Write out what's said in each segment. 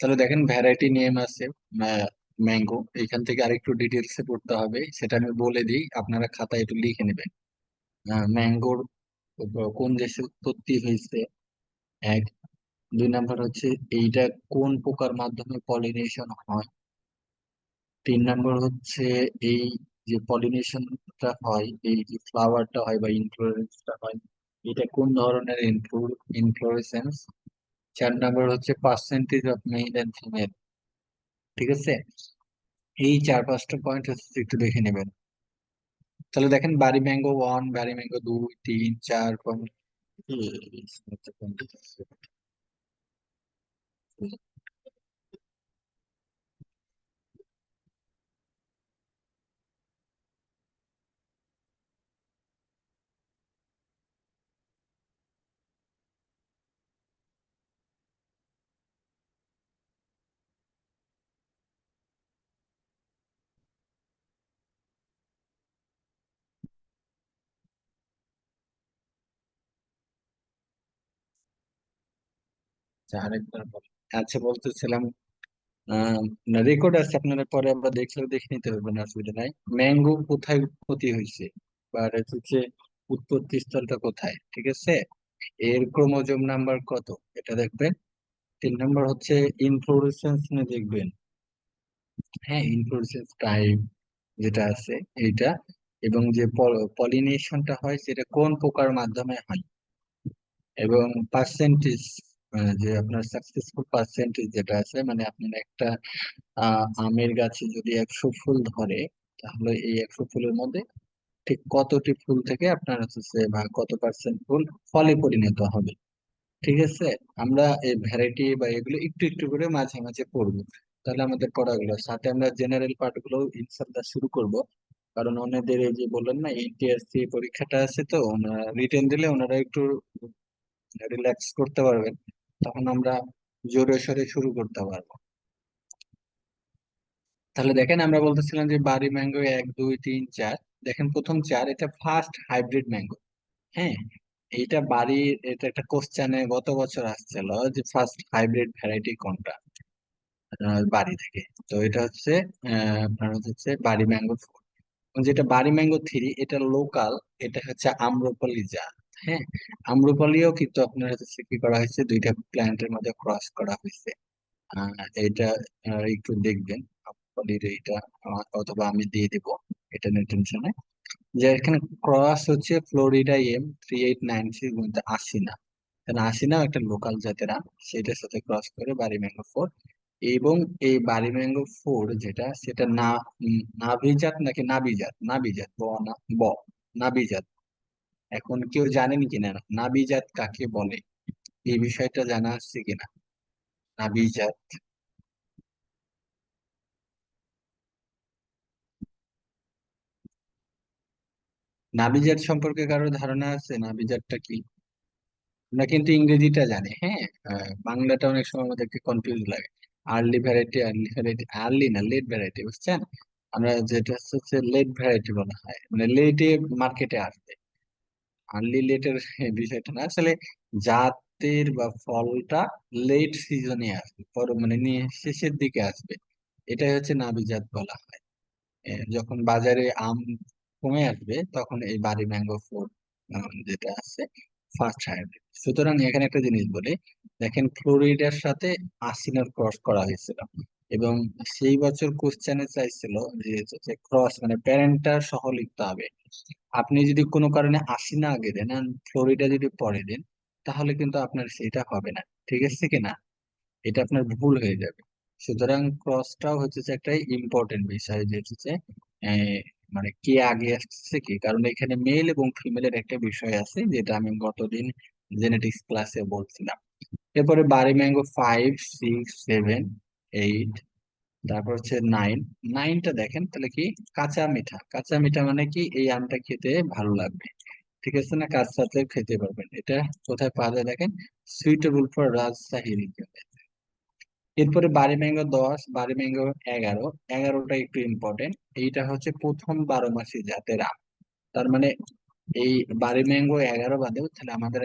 তাহলে দেখেন variety name আছে ম্যাঙ্গো, এখান থেকে আরেকটু ডিটেলসে পড়তে হবে, সেটা আমি বলে দিই, আপনারা খাতায় একটু লিখে নেবেন। ম্যাঙ্গোর কোন দেশে উৎপত্তি হয়েছে, এক। দুই নাম্বার হচ্ছে এইটা কোন পোকার মাধ্যমে পলিনেশন হয়। তিন নাম্বার হচ্ছে এই যে পলিনেশনটা হয়, এই যে ফ্লাওয়ারটা হয় বা ইনফ্লোরেন্সটা হয়, এটা কোন ধরনের ইনফ্লোরেসেন্স। চার নাম্বার হচ্ছে percentage of male and female. ঠিক আছে, এই চার পাঁচটা পয়েন্ট হচ্ছে একটু দেখে নেবেন। তাহলে দেখেন বাড়ি ম্যাঙ্গো ওয়ান, বাড়ি ম্যাঙ্গো দুই, তিন, চার পয়েন্ট। আরেকবার বলেন। আচ্ছা, বলতেছিলাম রেকর্ড আছে, আপনারা পরে আমরা দেখলেও দেখে নিতে পারবেন, অসুবিধা নাই। ম্যাঙ্গো কোথায় উৎপত্তি হয়েছে বা এটা হচ্ছে উৎপত্তি স্থলটা কোথায়, ঠিক আছে। এর ক্রোমোজোম নাম্বার কত, এটা দেখবেন। তিন নম্বর হচ্ছে ইনফ্লোরেসেন্স নিয়ে দেখবেন। হ্যাঁ, ইনফ্লোরেসেন্স টাইপ যেটা আছে এইটা, এবং যে পলিনেশনটা হয় সেটা কোন পোকার মাধ্যমে হয়, এবং পার্সেন্টেজ, যে আপনার সাকসেসফুল পার্সেন্টেজ যেটা আছে, মানে আপনার একটা আমের গাছে যদি 100 ফুল ধরে, তাহলে এই 100 ফুলের মধ্যে ঠিক কতটি ফুল থেকে আপনার হচ্ছে বা কত পার্সেন্ট ফুল ফলে পরিণত হবে। ঠিক আছে, আমরা এই ভ্যারাইটি বা এগুলো একটু একটু করে মাঝে মাঝে পড়বো, তাহলে আমাদের পড়াগুলো সাথে আমরা জেনারেল পার্ট গুলো ইনশাল্লাহ শুরু করব। কারণ ওনাদের এই যে বললেন না ইউটিএসসি পরীক্ষাটা আছে, তো ওনারা রিটেন দিলে ওনারা একটু রিল্যাক্স করতে পারবেন, তখন আমরা জোরে সোরে শুরু করতে পারবো। তাহলে দেখেন আমরা বলতেছিলাম যে বাড়ি ম্যাঙ্গো এক, দুই, তিন, চার। দেখেন প্রথম চার, এটা ফার্স্ট হাইব্রিড ম্যাঙ্গো। হ্যাঁ, এইটা বাড়ির, এটা একটা কোশ্চেনে গত বছর আসছিল যে ফার্স্ট হাইব্রিড ভ্যারাইটি কোনটা বাড়ি থেকে। তো এটা হচ্ছে আপনার হচ্ছে বাড়ি ম্যাঙ্গো ফোর। যেটা বাড়ি ম্যাঙ্গো থ্রি, এটা লোকাল, এটা হচ্ছে আম্রপালি জাত। হ্যাঁ, আম্রপালিও কিন্তু আপনার হচ্ছে কি করা হয়েছে, দুইটা প্ল্যান্টের মধ্যে ক্রস করা হয়েছে। এটা একটু দেখবেন আম্রপালির এইটা, অথবা আমি দিয়ে দিব, এটা নিয়ে টেনশন নেই। যে এখানে ক্রস হচ্ছে ফ্লোরিডা M3896 মধ্যে আসিনা, কারণ আসিনা একটা লোকাল জাতের আম, সেটার সাথে ক্রস করে বাড়ি ম্যাঙ্গো ফোর। এবং এই বাড়ি ম্যাঙ্গো ফোর যেটা, সেটা না নাভিজাত নাকি নাবিজাত, নাবিজাত ব নাবিজাত। এখন কেউ জানেন কিনা নাবিজাত কাকে বলে, এই বিষয়টা জানা আছে কিনা, নাবিজাত। নাবিজাত সম্পর্কে কারো ধারণা আছে, নাবিজাতটা কি? আমরা কিন্তু ইংরেজিটা জানি, হ্যাঁ। বাংলাটা অনেক সময় আমাদেরকে কনফিউজ লাগে। Early variety, early variety, early না লেট ভ্যারাইটি, বুঝছেন। আমরা যেটা হচ্ছে লেট ভ্যারাইটি বলা হয়, মানে লেটে মার্কেটে আসবে। আর্লি লেটের বিষয়টা না আসলে, জাতের বা ফলটা লেট সিজনে আসবে, মানে নিয়ে শেষের দিকে আসবে, এটাই হচ্ছে নাবিজাত বলা হয়। যখন বাজারে আম কমে আসবে, তখন এই বাড়ি ম্যাঙ্গো ফোর যেটা আছে ফার্স্ট হাইব্রিড। সুতরাং এখানে একটা জিনিস বলি, দেখেন ফ্লোরিডার সাথে আসিনার ক্রস করা হয়েছিল, এবং সেই বছর কোশ্চেনে চাইছিল যে ক্রস মানে প্যারেন্টার সহ লিখতে হবে। আপনি যদি কোনো কারণে আসিনা আগে দেন আর ফ্লোরিডা যদি পরে দেন, তাহলে কিন্তু আপনার সেটা হবে না, ঠিক আছে কিনা, এটা আপনার ভুল হয়ে যাবে। সুতরাং ক্রসটাও হচ্ছে যে একটা ইম্পর্টেন্ট বিষয়, যে হচ্ছে আহ, মানে কে আগে আসছে কি, কারণ এখানে মেল এবং ফিমেলের একটা বিষয় আছে, যেটা আমি গতদিন জেনেটিক্স ক্লাসে বলছিলাম। এরপরে বাড়ি mango five, six, seven, eight, তারপর হচ্ছে নাইন। নাইনটা দেখেন তাহলে কি, কাঁচা মিঠা। কাঁচা মিঠা মানে কি, এই আমটা খেতে ভালো লাগবে, ঠিক আছে না, কাঁচা সাথে খেতে পারবেন। এটা কোথায় পাওয়া যায় দেখেন, সুইটেবল ফর রাজশাহী region। এরপরে বাড়ি ম্যাঙ্গো 10, বাড়ি ম্যাঙ্গো 11। 11টা একটু ইম্পর্টেন্ট, এইটা হচ্ছে প্রথম 12 মাসি জাতের আম। তার মানে এই বাড়ি ম্যাঙ্গো 11 বাদেও তাহলে আমাদের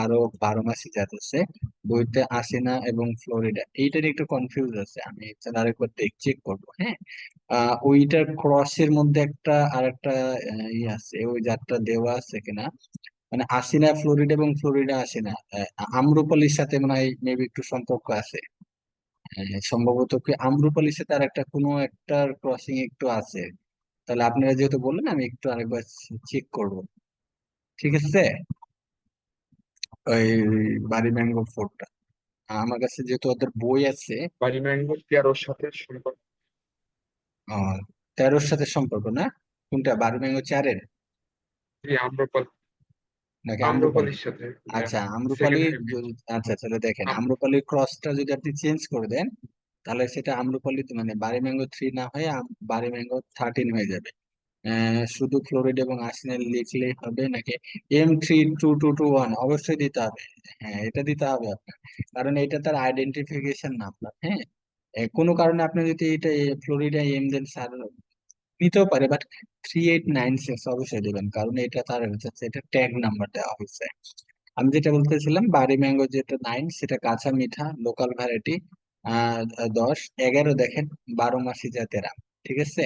আরো 12 মাসি জাত আছে, বইতে আসে না এবং ফ্লোরিডা, এইটা নিয়ে একটু কনফিউজ আছে, আমি তাহলে আরেকবার চেক করবো, হ্যাঁ। ওইটার ক্রসের মধ্যে একটা আরেকটা ইয়ে আছে, ওই জাতটা দেওয়া আছে কিনা, মানে আসিনা ফ্লোরিডা এবং ফ্লোরিডা আসিনা আম্রপালির সাথে মনে হয় মেবি একটু সম্পর্ক আছে। সম্ভবত কি আম্রপালির সাথে আর একটা কোনো একটা ক্রসিং একটু আছে। তাহলে আপনারা যেহেতু বললেন আমি একটু আরেকবার চেক করব, ঠিক আছে। ওই বাড়ি ম্যাঙ্গো ফোরটা আমার কাছে যেহেতু ওদের বই আছে। বাড়ি ম্যাঙ্গো 13-র সাথে সম্পর্ক। আহ 13-র সাথে সম্পর্ক না? কোনটা, বাড়ি ম্যাঙ্গো 4-এর এই আম্রপালি, নাকি আম্রপালি? আম্রপালির সাথে আচ্ছা আম্রপালি সেকেন্ড হাইব্রিড। আচ্ছা তাহলে দেখেন আম্রপালির ক্রসটা যদি আপনি চেঞ্জ করে দেন, তাহলে সেটা আম্রপালি মানে বাড়ি ম্যাঙ্গো 3 না হয়ে বাড়ি ম্যাঙ্গো 13 হয়ে যাবে। শুধু ফ্লোরিড এবং আর্সেনাল লিখলেই হবে নাকি? M32221 অবশ্যই দিতে হবে। হ্যাঁ এটা দিতে হবে আপনার, কারণ এটা তার আইডেন্টিফিকেশন না আপনার, হ্যাঁ। কোনো কারণে আপনি যদি এটা ফ্লোরিডা এম দেন, স্যার নিতেও পারে, বাট 3896 অবশ্যই দেবেন, কারণ এটা তার হচ্ছে এটা ট্যাগ নাম্বার দেওয়া হয়েছে। আমি যেটা বলতেছিলাম বাড়ি ম্যাঙ্গো যেটা 9 সেটা কাঁচা মিঠা লোকাল ভ্যারাইটি। 10 11 দেখেন 12 মাসি জাতের আম, ঠিক আছে।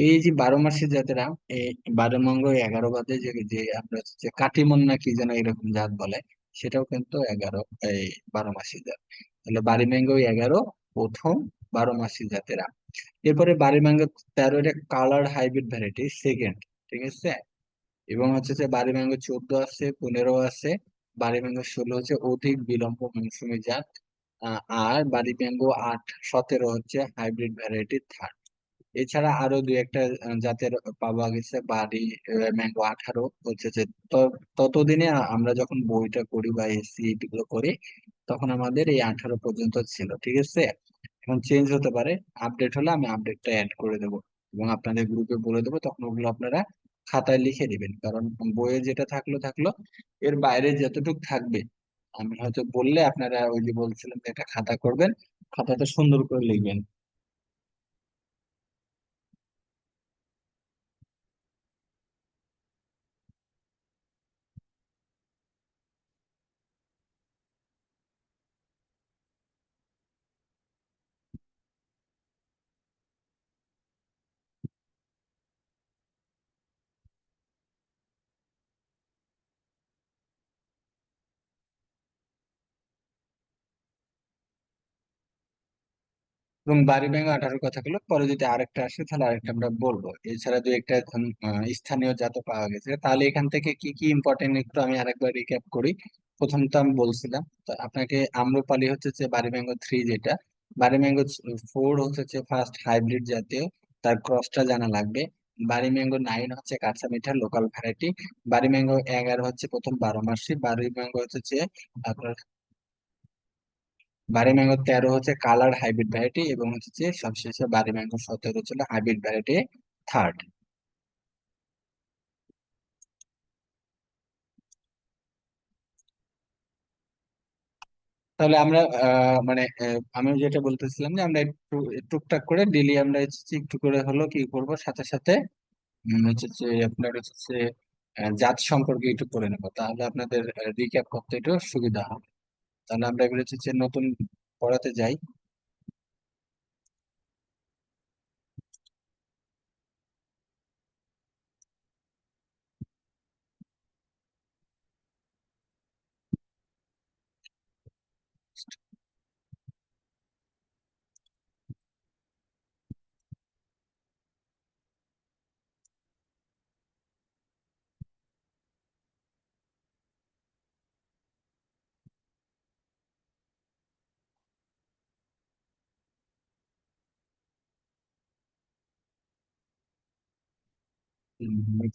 এই যে 12 মাসি জাতের আম, এই 12 ম্যাঙ্গো 11 বাদে যে যে আমরা হচ্ছে কাটিমন না কি যেন এরকম জাত বলে, সেটাও কিন্তু 11 এই 12 মাসি জাত। তাহলে বাড়ি ম্যাঙ্গো 11 প্রথম 12 মাসি জাতের আম। এরপরে বাড়ি ম্যাঙ্গো 13 এটা কালার হাইব্রিড ভ্যারাইটি সেকেন্ড, ঠিক আছে। এবং হচ্ছে যে বাড়ি ম্যাঙ্গো 14 আছে, 15 আছে, বাড়ি ম্যাঙ্গো 16 হচ্ছে অধিক বিলম্ব মৌসুমী জাত। আর বাড়ি ম্যাঙ্গো 17 হচ্ছে হাইব্রিড ভ্যারাইটি থার্ড। এছাড়া আরো দুই একটা জাতের পাওয়া গেছে বাড়ি ম্যাঙ্গো 18 হচ্ছে যে ততদিনে আমরা যখন বইটা করি বা এসি গুলো করি, তখন আমাদের এই 18 পর্যন্ত ছিল, ঠিক আছে। এখন চেঞ্জ হতে পারে, আপডেট হলে আমি আপডেটটা অ্যাড করে দেবো এবং আপনাদের গ্রুপে বলে দেবো, তখন ওগুলো আপনারা খাতায় লিখে দিবেন, কারণ বইয়ে যেটা থাকলো থাকলো, এর বাইরে যতটুকু থাকবে আমি হয়তো বললে আপনারা ওই যে বলছিলাম যে একটা খাতা করবেন, খাতাটা সুন্দর করে লিখবেন। এবং বাড়ি ব্যাঙ 18 কথা গুলো পরে যদি আরেকটা আসে তাহলে আরেকটা আমরা বলবো। এছাড়া দুই একটা এখন স্থানীয় জাত পাওয়া গেছে, তাহলে এখান থেকে কি কি ইম্পর্টেন্ট একটু আমি আরেকবার রিক্যাপ করি। প্রথম তো আমি বলছিলাম তো আপনাকে, আম্রপালি হচ্ছে যে বাড়ি ম্যাঙ্গো 3 যেটা, বাড়ি ম্যাঙ্গো 4 হচ্ছে যে ফার্স্ট হাইব্রিড জাতীয়, তার ক্রসটা জানা লাগবে। বাড়ি ম্যাঙ্গো 9 হচ্ছে কাঁচা মিঠা লোকাল ভ্যারাইটি। বাড়ি ম্যাঙ্গো 11 হচ্ছে প্রথম 12 মাসি। বাড়ি ম্যাঙ্গো হচ্ছে যে আপনার বাড়ি ম্যাঙ্গো 13 হচ্ছে কালার হাইব্রিড ভ্যারাইটি, এবং হচ্ছে যে সবশেষে বাড়ি ম্যাঙ্গো 17 ছিল হাইব্রিড ভ্যারাইটি থার্ড। তাহলে আমরা মানে আমি যেটা বলতেছিলাম যে আমরা একটু টুকটাক করে ডেলি আমরা হচ্ছে যে একটু করে হলো কি করব সাথে সাথে হচ্ছে যে আপনার হচ্ছে যে জাত সম্পর্কে একটু করে নেবো, তাহলে আপনাদের রিক্যাপ করতে একটু সুবিধা হবে। তাহলে আমরা এবার হচ্ছে যে নতুন পড়াতে যাই।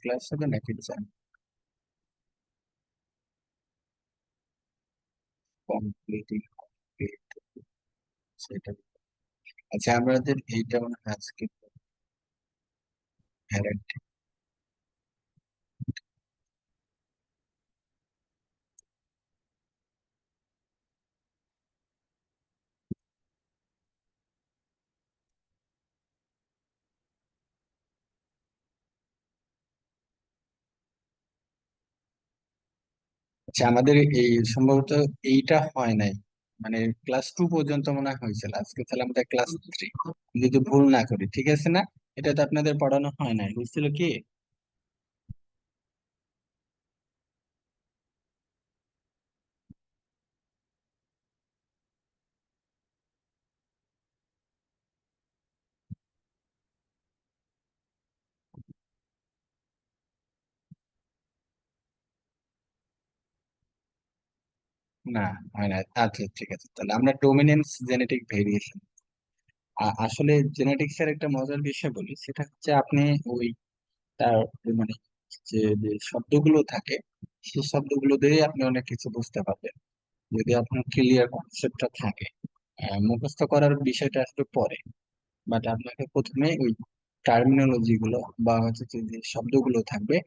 ক্লাস হবে নাকি কমপ্লিটিং সেটা? আচ্ছা আমাদের এইটা মনে হয় আজকে আচ্ছা, আমাদের এই সম্ভবত এইটা হয় নাই, মানে ক্লাস 2 পর্যন্ত মনে হয় হয়েছিল, আজকে তাহলে আমাদের ক্লাস 3, যদি ভুল না করি, ঠিক আছে না? এটা তো আপনাদের পড়ানো হয় নাই, বুঝছিল কি? না, হয় না। আচ্ছা ঠিক আছে, তাহলে আমরা ডোমিনেন্স জেনেটিক ভেরিয়েশন। আসলে জেনেটিক্স এর একটা মজার বিষয় বলি, সেটা হচ্ছে আপনি ওই তার মানে যে শব্দগুলো থাকে, সেই শব্দগুলো দিয়ে আপনি অনেক কিছু বুঝতে পারবেন, যদি আপনার ক্লিয়ার কনসেপ্টটা থাকে। মুখস্থ করার বিষয়টা আসলে পরে, বাট আপনাকে প্রথমে ওই টার্মিনোলজি গুলো বা হচ্ছে যে শব্দগুলো থাকবে,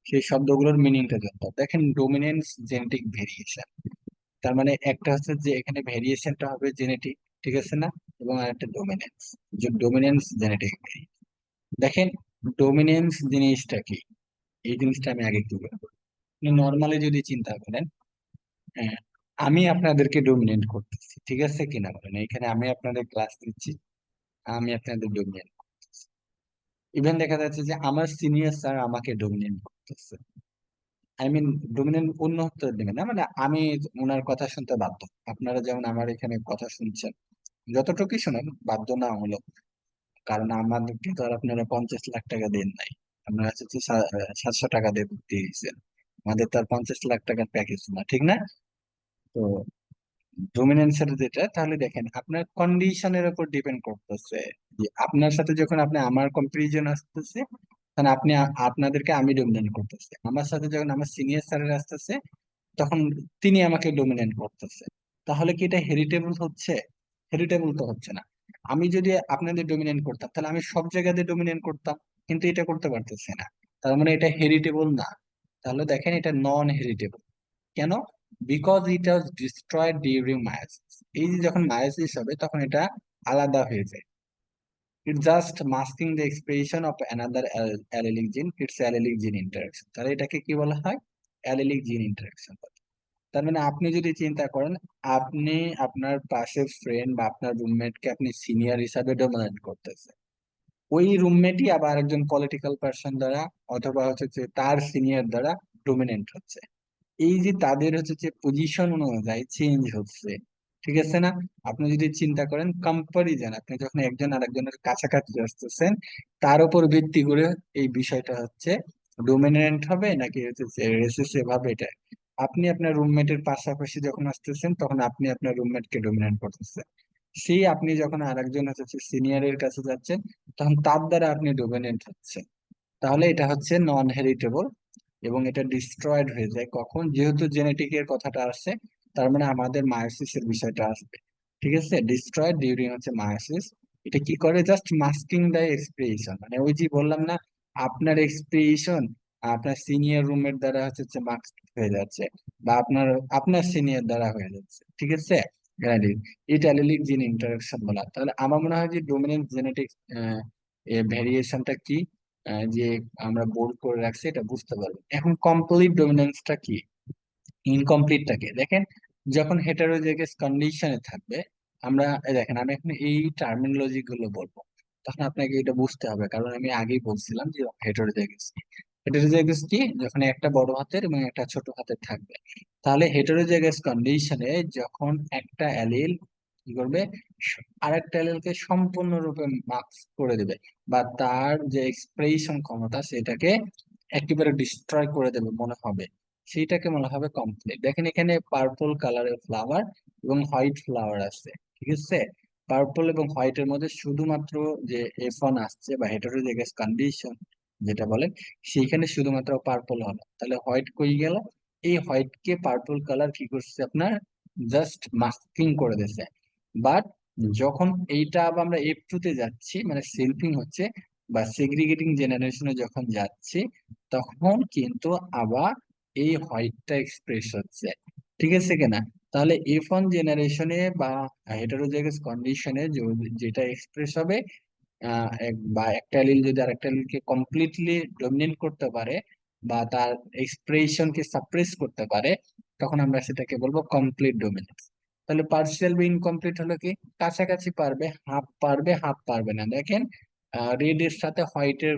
সেই শব্দগুলোর মিনিংটা জানতে হবে। দেখেন, ডোমিনেন্স জেনেটিক ভেরিয়েশন, তার মানে একটা হচ্ছে যে এখানে ভেরিয়েশনটা হবে জেনেটিক, ঠিক আছে না? এবং আরেকটা ডোমিনেন্স, যে ডোমিনেন্স জেনেটিক। দেখেন, ডোমিনেন্স জিনিসটা কি, এই জিনিসটা আমি আগে একটু বলবো। আপনি নর্মালি যদি চিন্তা করেন, হ্যাঁ, আমি আপনাদেরকে ডোমিনেট করতেছি, ঠিক আছে কিনা বলেন? এখানে আমি আপনাদের ক্লাস নিচ্ছি, আমি আপনাদের ডোমিনেট করতেছি। ইভেন দেখা যাচ্ছে যে আমার সিনিয়র স্যার আমাকে ডোমিনেট করতেছে। আই মিন, ডোমিনেন্ট অন্য উত্তর দেবে না, মানে আমি ওনার কথা শুনতে বাধ্য। আপনারা যেমন আমার এখানে কথা শুনছেন, যতটুকুই শোনেন, বাধ্য না হলো, কারণ আমাদেরকে তো আর আপনারা 50 লাখ টাকা দেন নাই। আপনারা হচ্ছে 700 টাকা দিয়ে ভর্তি হয়েছেন, আমাদের তো আর 50 লাখ টাকার প্যাকেজ না, ঠিক না? তো ডোমিনেন্সের যেটা, তাহলে দেখেন আপনার কন্ডিশনের উপর ডিপেন্ড করতেছে, যে আপনার সাথে যখন আপনি আমার কম্পারিজন আসতেছে, তখন আপনি আপনাদেরকে আমি ডোমিনেট করতেছে, আমার সাথে যখন আমার সিনিয়র স্যারের আসতেছে, তখন তিনি আমাকে ডোমিনেট করতেছে। তাহলে কি এটা হেরিটেবল হচ্ছে? হেরিটেবল তো হচ্ছে না। আমি যদি আপনাদের ডোমিনেট করতাম, তাহলে আমি সব জায়গাতে ডোমিনেট করতাম, কিন্তু এটা করতে পারতেছি না, তার মানে এটা হেরিটেবল না। তাহলে দেখেন, এটা নন হেরিটেবল। কেন? Because it was destroyed during meiosis. এই যে যখন মায়োসিস হবে, তখন এটা আলাদা হয়ে যায়। It just masking the expression of another allelic gene, it's অ্যালিলিক জিন ইন্টারাকশন। তাহলে এটাকে কি বলা হয়? অ্যালিলিক জিন ইন্টারাকশন। তার মানে আপনি যদি চিন্তা করেন, আপনি আপনার পাশের ফ্রেন্ড বা আপনার রুমমেটকে আপনি সিনিয়র হিসাবে ডোমিনেট করতেছেন, ওই রুমমেটই আবার একজন পলিটিক্যাল পার্সন দ্বারা, অথবা হচ্ছে যে তার সিনিয়র দ্বারা ডোমিনেন্ট হচ্ছে। এই যে তাদের হচ্ছে যে পজিশন অনুযায়ী চেঞ্জ হচ্ছে, ঠিক আছে না? আপনি যদি চিন্তা করেন কম্পারিজন, আপনি যখন একজন আরেকজনের কাছাকাছি আসতেছেন, তার উপর ভিত্তি করে এই বিষয়টা হচ্ছে ডোমিনেন্ট হবে নাকি হচ্ছে রেসেসিভ হবে, এটা আপনি আপনার রুমমেটের পাশাপাশি যখন আসতেছেন, তখন আপনি আপনার রুমমেটকে ডোমিনেন্ট করতেছেন। সেই আপনি যখন আরেকজন হচ্ছে সিনিয়রের কাছে যাচ্ছেন, তখন তার দ্বারা আপনি ডোমিনেন্ট হচ্ছেন। তাহলে এটা হচ্ছে নন হেরিটেবল, এবং এটা ডিস্ট্রয়েড হয়ে যায় কখন, যেহেতু জেনেটিকের কথাটা আসছে, তার মানে আমাদের মায়োসিসের বিষয়টা আসবে। ঠিক আছে, ডিস্ট্রয়েড ডিউরিং হচ্ছে মায়োসিস। এটা কি করে? জাস্ট মাস্কিং দ্য এক্সপ্রেশন, মানে ওই যে বললাম না, আপনার এক্সপ্রেশন আপনার সিনিয়র রুমের দ্বারা হচ্ছে মাস্ক হয়ে যাচ্ছে, বা আপনার আপনার সিনিয়র দ্বারা হয়ে যাচ্ছে, ঠিক আছে? এটা অ্যালিলিক জিন ইন্টারাকশন বলা। তাহলে আমার মনে হয় যে ডোমিনেন্ট জেনেটিক ভেরিয়েশনটা কি, যে আমরা বোল্ড করে রাখছি, এটা বুঝতে পারবো। এখন কমপ্লিট ডমিনেন্সটা কি, ইনকমপ্লিটটাকে দেখেন। যখন হেটারোজাইগাস কন্ডিশনে থাকবে, আমরা দেখেন, আমি এখন এই টার্মিনোলজি গুলো বলবো, তখন আপনাকে এটা বুঝতে হবে, কারণ আমি আগেই বলছিলাম যে হেটারোজাইগাস কি। হেটারোজাইগাস কি? যখন একটা বড় হাতের এবং একটা ছোট হাতের থাকবে, তাহলে হেটারোজাইগাস কন্ডিশনে যখন একটা অ্যালিল কি করবে, আরেকটা অ্যালিলকে সম্পূর্ণরূপে মার্কস করে দেবে, বা তার যে এক্সপ্রেশন ক্ষমতা সেটাকে একেবারে ডিস্ট্রয় করে দেবে মনে হবে, সেইটাকে মনে হবে কমপ্লিট। দেখেন, এখানে পার্পল কালারের ফ্লাওয়ার এবং হোয়াইট ফ্লাওয়ার আছে, ঠিক আছে? পার্পল এবং হোয়াইটের মধ্যে শুধুমাত্র যে F1 আসছে বা হেটারোজাইগাস কন্ডিশন যেটা বলেন, সেইখানে শুধুমাত্র পার্পল হলো, তাহলে হোয়াইট কই গেল? এই হোয়াইট কে পার্পল কালার কি করছে আপনার, জাস্ট মাস্কিং করে দিয়েছে। বাট যখন এইটা আবার আমরা F2 তে যাচ্ছি, মানে সেলফিং হচ্ছে বা সেগ্রিগেটিং জেনারেশনে যখন যাচ্ছি, তখন কিন্তু আবার এই হোয়াইটটা এক্সপ্রেস হচ্ছে, ঠিক আছে কিনা? তাহলে F1 জেনারেশনে বা হেটারোজাইগাস কন্ডিশনে যেটা এক্সপ্রেস হবে, বা একটা অ্যালিল যদি আরেকটা অ্যালিলকে কমপ্লিটলি ডমিনেট করতে পারে বা তার এক্সপ্রেশনকে সাপ্রেস করতে পারে, তখন আমরা সেটাকে বলবো কমপ্লিট ডোমিনেন্স। তাহলে পার্সিয়াল বা ইনকমপ্লিট হলো কি, কাছাকাছি পারবে, হাফ পারবে, হাফ পারবে না। দেখেন রেড এর সাথে হোয়াইটের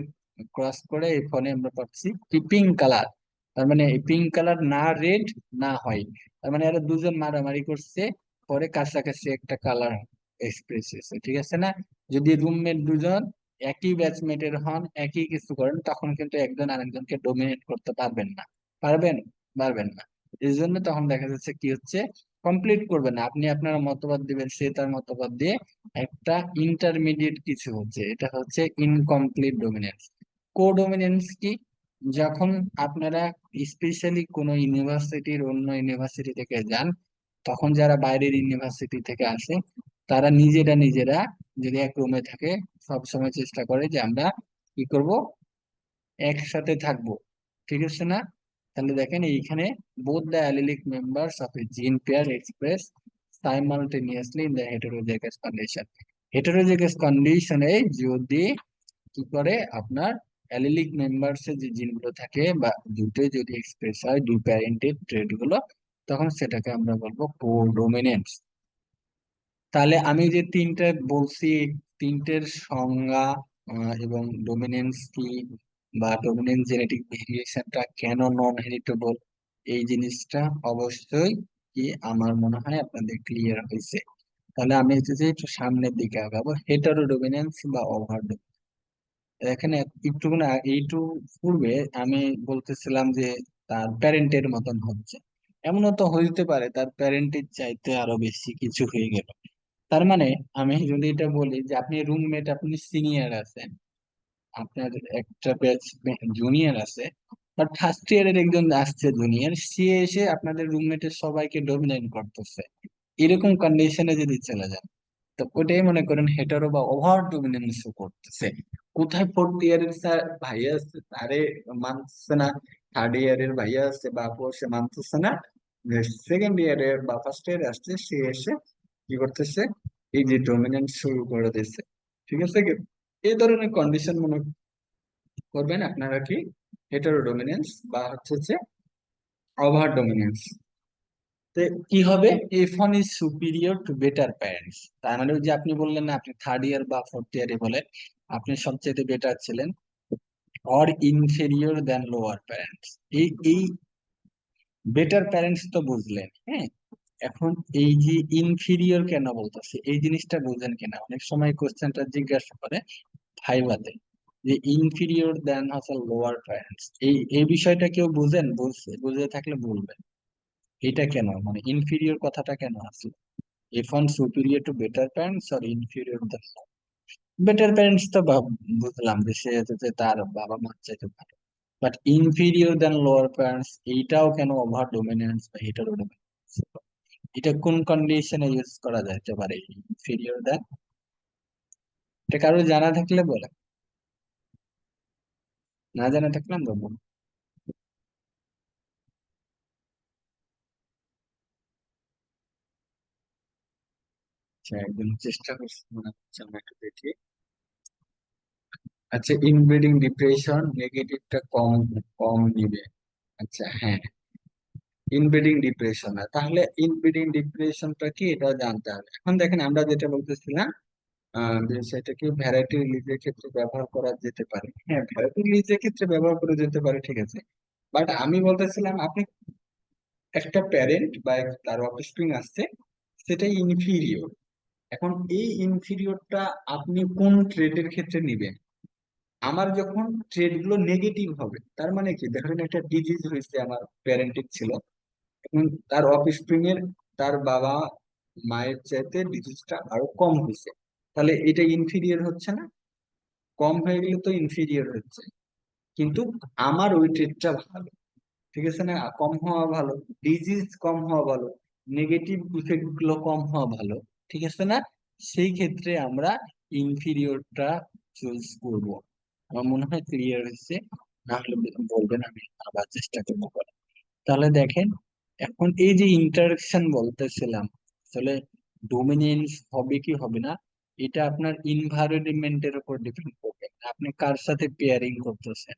ক্রস করে এই ফোনে আমরা পাচ্ছি কি পিঙ্ক কালার। তার মানে এই পিঙ্ক কালার না রেড না হোয়াইট, তার মানে এরা দুজন মারামারি করছে, পরে কাছাকাছি একটা কালার এক্সপ্রেস হয়েছে, ঠিক আছে না? যদি রুমমেট দুজন একই ব্যাচমেটের হন, একই কিছু করেন, তখন কিন্তু একজন আরেকজনকে ডোমিনেট করতে পারবেন না। পারবেন? পারবেন না। এই জন্য তখন দেখা যাচ্ছে কি হচ্ছে, কমপ্লিট করবে না। আপনি আপনার মতবাদ দিবেন, সে তার মতবাদ দিয়ে একটা ইন্টারমিডিয়েট কিছু হচ্ছে, এটা হচ্ছে ইনকমপ্লিট ডোমিনেন্স। কোডোমিনেন্স কি? যখন আপনারা স্পেশালি কোনো ইউনিভার্সিটির অন্য ইউনিভার্সিটি থেকে যান, তখন যারা বাইরের ইউনিভার্সিটি থেকে আসে, তারা নিজেরা নিজেরা যদি এক রুমে থাকে, সব সময় চেষ্টা করে যে আমরা কি করব, একসাথে থাকবো, ঠিক আছে না? তাহলে দেখেন এইখানে both the allelic members of a gene pair express simultaneously in the heterozygous condition. Heterozygous কন্ডিশনে যদি কি করে, আপনার অ্যালিলিক মেম্বার্স এর যে জিনগুলো থাকে বা দুটোই যদি এক্সপ্রেস হয়, দুই প্যারেন্টের ট্রেড গুলো, তখন সেটাকে আমরা বলবো কোডোমিনেন্স। তাহলে আমি যে তিনটা বলছি, তিনটের সংজ্ঞা এবং ডোমিনেন্স কি, বা ডোমিনেন্স জেনেটিক ভেরিয়েশনটা কেন নন হেরিটেবল, এই জিনিসটা অবশ্যই কি আমার মনে হয় আপনাদের ক্লিয়ার হয়েছে। তাহলে আমি যদি একটু সামনের দিকে আগাবো, হেটারোডোমিনেন্স বা ওভার। এখানে একটু এইটু পূর্বে আমি বলতেছিলাম যে তার প্যারেন্টের মতন হচ্ছে, এমনও তো হইতে পারে তার প্যারেন্টের চাইতে আরো বেশি কিছু হয়ে গেল। তার মানে আমি যদি এটা বলি যে আপনি রুমমেট, আপনি সিনিয়র আছেন, আপনার একটা ব্যাচ জুনিয়র আছে, বাট ফার্স্ট ইয়ারের একজন আসছে জুনিয়র, সে এসে আপনাদের রুমমেটের সবাইকে ডমিনেট করতেছে, এরকম কন্ডিশনে যদি চলে যায়, তো ওটাই মনে করেন হেটারো বা ওভার ডমিনেন্স করতেছে। কোথায় ফোর্থ ইয়ারের স্যার ভাইয়া আছে তারে মানতেছে না, থার্ড ইয়ারের ভাইয়া আছে বা আপু সে মানতেছে না, সেকেন্ড ইয়ারের বা ফার্স্ট ইয়ারে আসছে সে এসে কি করতেছে, এই যে ডমিনেন্স শুরু করে দিচ্ছে, ঠিক আছে কি? এই ধরনের কন্ডিশন মনে করবেন আপনারা কি, হেটারো ডমিনেন্স বা হচ্ছে যে ওভার ডমিনেন্স। তো কি হবে, F one is superior to better parents. তার মানে ওই যে আপনি বললেন না, আপনি থার্ড ইয়ার বা ফোর্থ ইয়ারে বলেন আপনি সবচেয়ে বেটার ছিলেন, or inferior than lower parents. এই বেটার প্যারেন্টস তো বুঝলেন, হ্যাঁ। এখন এই যে ইনফিরিয়র কেন বলতেছে, এই জিনিসটা বুঝেন কিনা? অনেক সময় কোশ্চেনটা জিজ্ঞাসা করে ভাইভাতে, যে ইনফিরিয়র দেন হচ্ছে লোয়ার প্যারেন্টস, এই বিষয়টা কেউ বুঝেন? বুঝে থাকলে বলবেন এটা কেন, মানে ইনফিরিয়র কথাটা কেন আসলো? if one superior to better parents or inferior than better parents তো বুঝলাম যে সে হচ্ছে তার বাবা মা চাইতে ভালো, but inferior than lower parents এইটাও কেন ওভার ডোমিনেন্স বা হেটারো ডোমিনেন্স? এটা কোন কন্ডিশনে ইউজ করা যাইতে পারে ইনফিরিয়র দেন? এটা কারো জানা থাকলে বলে, না জানা থাকলে আমরা বলবো। আচ্ছা, একদম চেষ্টা করছি, মনে হচ্ছে আমরা একটু দেখি। আচ্ছা, ইনব্রিডিং ডিপ্রেশন নেগেটিভটা কম কম নিবে। আচ্ছা হ্যাঁ, ইনব্রিডিং ডিপ্রেশন, তাহলে ইনব্রিডিং ডিপ্রেশনটা কি এটা জানতে হবে। এখন দেখেন আমরা যেটা বলতেছিলাম, যে সেটাকে ভ্যারাইটি রিলিজের ক্ষেত্রে ব্যবহার করা যেতে পারে, হ্যাঁ ভ্যারাইটি রিলিজের ক্ষেত্রে ব্যবহার করা যেতে পারে, ঠিক আছে। বাট আমি বলতেছিলাম আপনি একটা প্যারেন্ট বা তার অফস্প্রিং আসছে, সেটা ইনফিরিয়র। এখন এই ইনফিরিয়রটা আপনি কোন ট্রেডের ক্ষেত্রে নিবেন? আমার যখন ট্রেড গুলো নেগেটিভ হবে, তার মানে কি, দেখেন একটা ডিজিজ হয়েছে আমার প্যারেন্টের ছিল, এবং তার অফস্প্রিং এর তার বাবা মায়ের চাইতে ডিজিজটা আরো কম হয়েছে, তাহলে এটা ইনফিরিয়র হচ্ছে না? কম হয়ে গেলে তো ইনফিরিয়র হচ্ছে, কিন্তু আমার ওই ট্রেডটা ভালো, ঠিক আছে না? কম হওয়া ভালো, ডিজিজ কম হওয়া ভালো, নেগেটিভ ইফেক্ট গুলো কম হওয়া ভালো, ঠিক আছে না? সেই ক্ষেত্রে আমরা ইনফিরিয়রটা চুজ করব। আমার মনে হয় ক্লিয়ার হয়েছে, না হলে বলবেন, আমি আবার চেষ্টা করবো। তাহলে দেখেন, এখন এই যে ইন্টারেকশন বলতেছিলাম, আসলে ডোমিনেন্স হবে কি হবে না, এটা আপনার ইনভায়রনমেন্টের উপর ডিপেন্ড করবে, আপনি কার সাথে পেয়ারিং করতেছেন।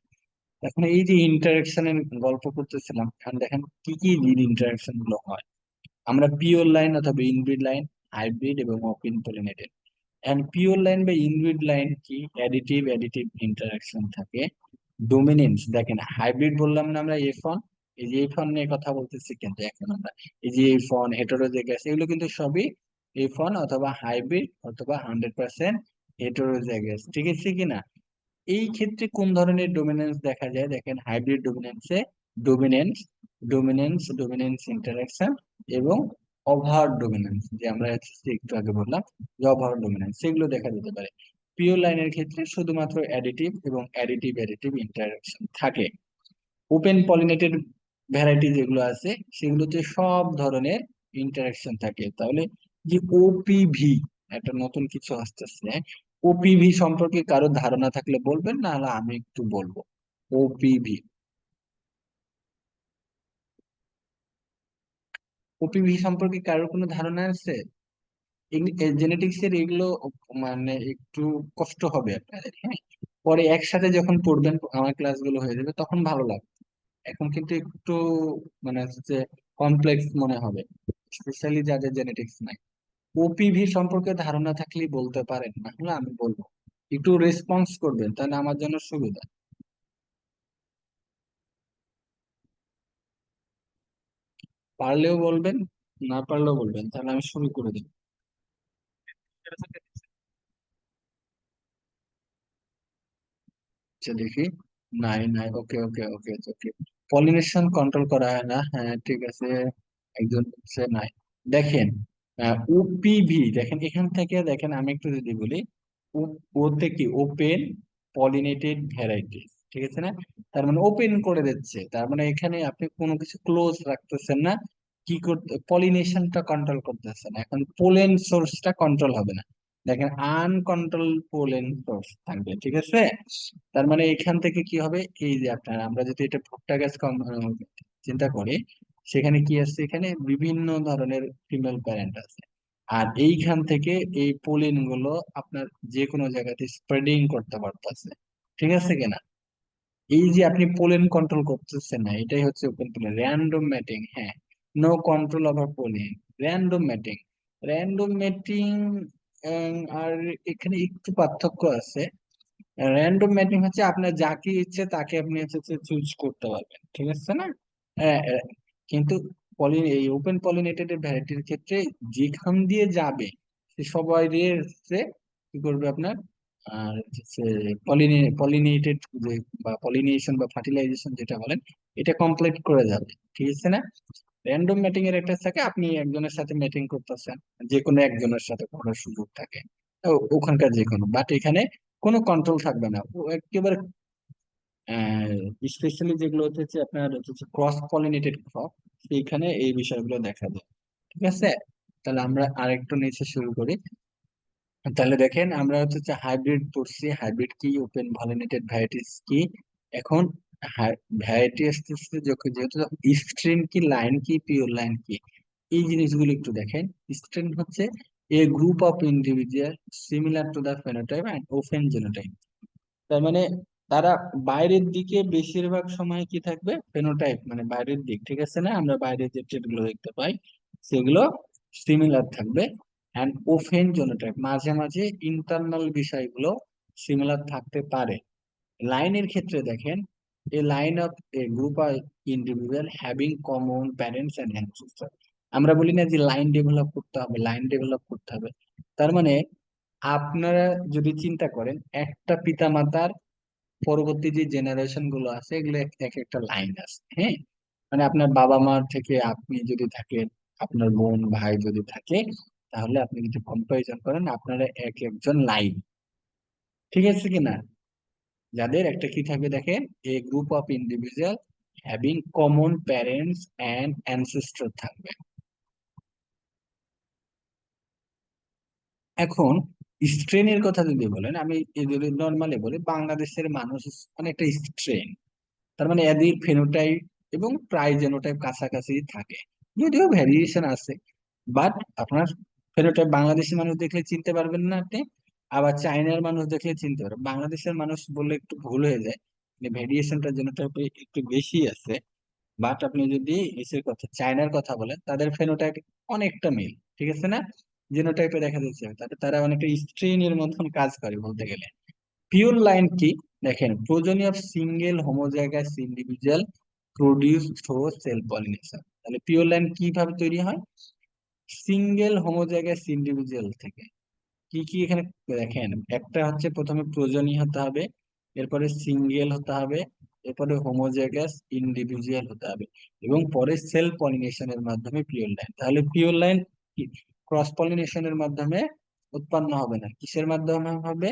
এখন এই যে ইন্টারাকশনের গল্প করতেছিলাম, এখন দেখেন কি কি ইন্টারাকশন গুলো হয়। আমরা পিওর লাইন অথবা ইনব্রিড লাইন, হাইব্রিড এবং open pollinated. And pure line বা ইনব্রিড লাইন কি? অ্যাডিটিভ অ্যাডিটিভ ইন্টারাকশন থাকে। ডোমিনেন্স দেখেন, হাইব্রিড বললাম না আমরা এফ ওয়ান, এই যে এফ ওয়ান নিয়ে কথা বলতেছি, কিন্তু এখন আমরা এই যে এফ ওয়ান হেটেরোজাইগাস এগুলো কিন্তু সবই এফ ওয়ান অথবা হাইব্রিড অথবা 100% হেটেরোজাইগাস, ঠিক আছে কিনা? এই ক্ষেত্রে কোন ধরনের ডোমিনেন্স দেখা যায়? দেখেন হাইব্রিড ডোমিনেন্সে ডোমিনেন্স ডোমিনেন্স ডোমিনেন্স ইন্টারাকশন এবং ওভার ডোমিনেন্স, যে আমরা হচ্ছে একটু আগে বললাম যে ওভার ডোমিনেন্স, সেগুলো দেখা যেতে পারে। পিওর লাইনের ক্ষেত্রে শুধুমাত্র অ্যাডিটিভ এবং অ্যাডিটিভ অ্যাডিটিভ ইন্টারাকশন থাকে। ওপেন পলিনেটেড ভ্যারাইটি যেগুলো আছে সেগুলোতে সব ধরনের ইন্টারাকশন থাকে। তাহলে যে ওপিভি, একটা নতুন কিছু আসতেছে, ওপিভি সম্পর্কে কারো ধারণা থাকলে বলবেন, না হলে আমি একটু বলবো। ওপিভি, ওপিভি সম্পর্কে কারোর কোনো ধারণা আছে? জেনেটিক্স এর এগুলো মানে একটু কষ্ট হবে আপনাদের, হ্যাঁ। পরে একসাথে যখন পড়বেন, আমার ক্লাসগুলো হয়ে যাবে তখন ভালো লাগবে। এখন কিন্তু একটু মানে হচ্ছে কমপ্লেক্স মনে হবে, স্পেশালি যাদের জেনেটিক্স নাই। ওপিভি সম্পর্কে ধারণা থাকলে বলতে পারেন, না হলে আমি বলবো। একটু রেসপন্স করবেন, তাহলে আমার জন্য সুবিধা। পারলেও বলবেন, না পারলেও বলবেন, তাহলে আমি শুরু করে দিই। আচ্ছা দেখি। নাই নাই, ওকে ওকে ওকে ওকে। পলিনেশন কন্ট্রোল করা হয় না, হ্যাঁ ঠিক আছে। একজন বলছে নাই। দেখেন ওপিভি, দেখেন এখান থেকে দেখেন, আমি একটু যদি বলি, ওতে কি ওপেন পলিনেটেড ভ্যারাইটিস, ঠিক আছে না? তার মানে ওপেন করে দিচ্ছে, তার মানে এখানে আপনি কোনো কিছু ক্লোজ রাখতেছেন না। কি করতে, পলিনেশনটা কন্ট্রোল করতেছেন, এখন পোলেন সোর্সটা কন্ট্রোল হবে না। দেখেন আনকন্ট্রোল পোলেন সোর্স থাকবে, ঠিক আছে। তার মানে এখান থেকে কি হবে, এই যে আপনার, আমরা যদি এটা ভুট্টা গাছ চিন্তা করি, সেখানে কি আছে, এখানে বিভিন্ন ধরনের ফিমেল প্যারেন্ট আছে। আর এইখান থেকে এই পোলিন গুলো আপনার যে কোনো জায়গাতে স্প্রেডিং করতে পারতেছে, ঠিক আছে কিনা? এই যে আপনি পোলেন কন্ট্রোল করতেছেন না, এটাই হচ্ছে ওপেন পোলেন। র্যান্ডম ম্যাটিং, হ্যাঁ, no control over pollen, random mating. Random mating আর এখানে একটু পার্থক্য আছে। র্যান্ডম ম্যাটিং হচ্ছে আপনার যাকে ইচ্ছে তাকে আপনি হচ্ছে চুজ করতে পারবেন, ঠিক আছে না? হ্যাঁ, কিন্তু এই ওপেন পলিনেটেড ভ্যারাইটির ক্ষেত্রে যেখান দিয়ে যাবে সে সবাই কি করবে আপনার, আর হচ্ছে পলিনেটেড বা পলিনেশন বা ফার্টিলাইজেশন যেটা বলেন, এটা কমপ্লিট করে যাবে, ঠিক আছে না? র্যান্ডম ম্যাটিং এর একটা থাকে, আপনি একজনের সাথে ম্যাটিং করতেছেন, যে কোনো একজনের সাথে করার সুযোগ থাকে ওখানকার যে কোনো, বাট এখানে কোনো কন্ট্রোল থাকবে না, ও একেবারে। স্পেশালি যেগুলো হচ্ছে আপনার হচ্ছে ক্রস পলিনেটেড ক্রপ, সেইখানে এই বিষয়গুলো দেখা যায়, ঠিক আছে। তাহলে আমরা আরেকটু নিচে শুরু করি। তাহলে দেখেন আমরা হচ্ছে হাইব্রিড পড়ছি, হাইব্রিড কি, ওপেন পলিনেটেড ভ্যারাইটিস কি। এখন ভ্যারাইটি আসতেছে যেহেতু, স্ট্রেন কি, লাইন কি, পিওর লাইন কি, এই জিনিসগুলো একটু দেখেন। স্ট্রেন হচ্ছে a group of individual similar to the phenotype and open genotype. তার মানে তারা বাইরের দিকে বেশিরভাগ সময় কি থাকবে, ফেনোটাইপ মানে বাইরের দিক, ঠিক আছে না? আমরা বাইরে যে ট্রেড গুলো দেখতে পাই সেগুলো সিমিলার থাকবে। অ্যান্ড ওপেন জেনোটাইপ, মাঝে মাঝে ইন্টারনাল বিষয়গুলো সিমিলার থাকতে পারে। লাইনের ক্ষেত্রে দেখেন, a line of a group of individual having common parents and ancestor. আমরা বলি না যে লাইন ডেভেলপ করতে হবে, লাইন ডেভেলপ করতে হবে। তার মানে আপনারা যদি চিন্তা করেন, একটা পিতামাতার পরবর্তী যে জেনারেশন গুলো আছে এগুলো এক একটা লাইন আছে, হ্যাঁ। মানে আপনার বাবা মার থেকে আপনি যদি থাকেন, আপনার বোন ভাই যদি থাকে, তাহলে আপনি যদি কম্পারিজন করেন, আপনারা এক একজন লাইন, ঠিক আছে কিনা? যাদের একটা কি থাকবে দেখেন, a group of individual having common parents and ancestor থাকবে। এখন স্ট্রেনের কথা যদি বলেন, আমি যদি নর্মালি বলি, বাংলাদেশের মানুষ অনেকটা স্ট্রেন, তার মানে এদের ফেনোটাইপ এবং প্রায় জেনোটাইপ কাছাকাছি থাকে, যদিও ভ্যারিয়েশন আছে। বাট আপনার ফেনোটাইপ বাংলাদেশের মানুষ দেখলে চিনতে পারবেন না আপনি, আবার চাইনার মানুষ দেখলে চিনতে পারবেন। বাংলাদেশের মানুষ বললে একটু ভুল হয়ে যায়, ভেরিয়েশনটা জিনোটাইপে একটু বেশি আছে। বাট আপনি যদি এসের কথা, চায়নার কথা বলেন, তাদের ফেনোটাইপ অনেকটা মিল, ঠিক আছে না? জিনোটাইপে দেখা যাচ্ছে তাদের, তারা অনেকটা স্ট্রেইনের মতন কাজ করে বলতে গেলে। পিওর লাইন কি? দেখেন, progeny of single homozygous individual produce through self pollination. তাহলে পিওর লাইন কিভাবে তৈরি হয়? সিঙ্গেল হোমোজাইগাস ইন্ডিভিজুয়াল থেকে। কি কি এখানে দেখেন, একটা হচ্ছে প্রথমে প্রোজনি হতে হবে, এরপরে সিঙ্গেল হতে হবে, এরপরে হোমোজাইগাস ইন্ডিভিজুয়াল হতে হবে, এবং পরে সেল পলিনেশনের মাধ্যমে পিওর লাইন। তাহলে পিওর লাইন ক্রস পলিনেশনের মাধ্যমে উৎপন্ন হবে না, কিসের মাধ্যমে হবে?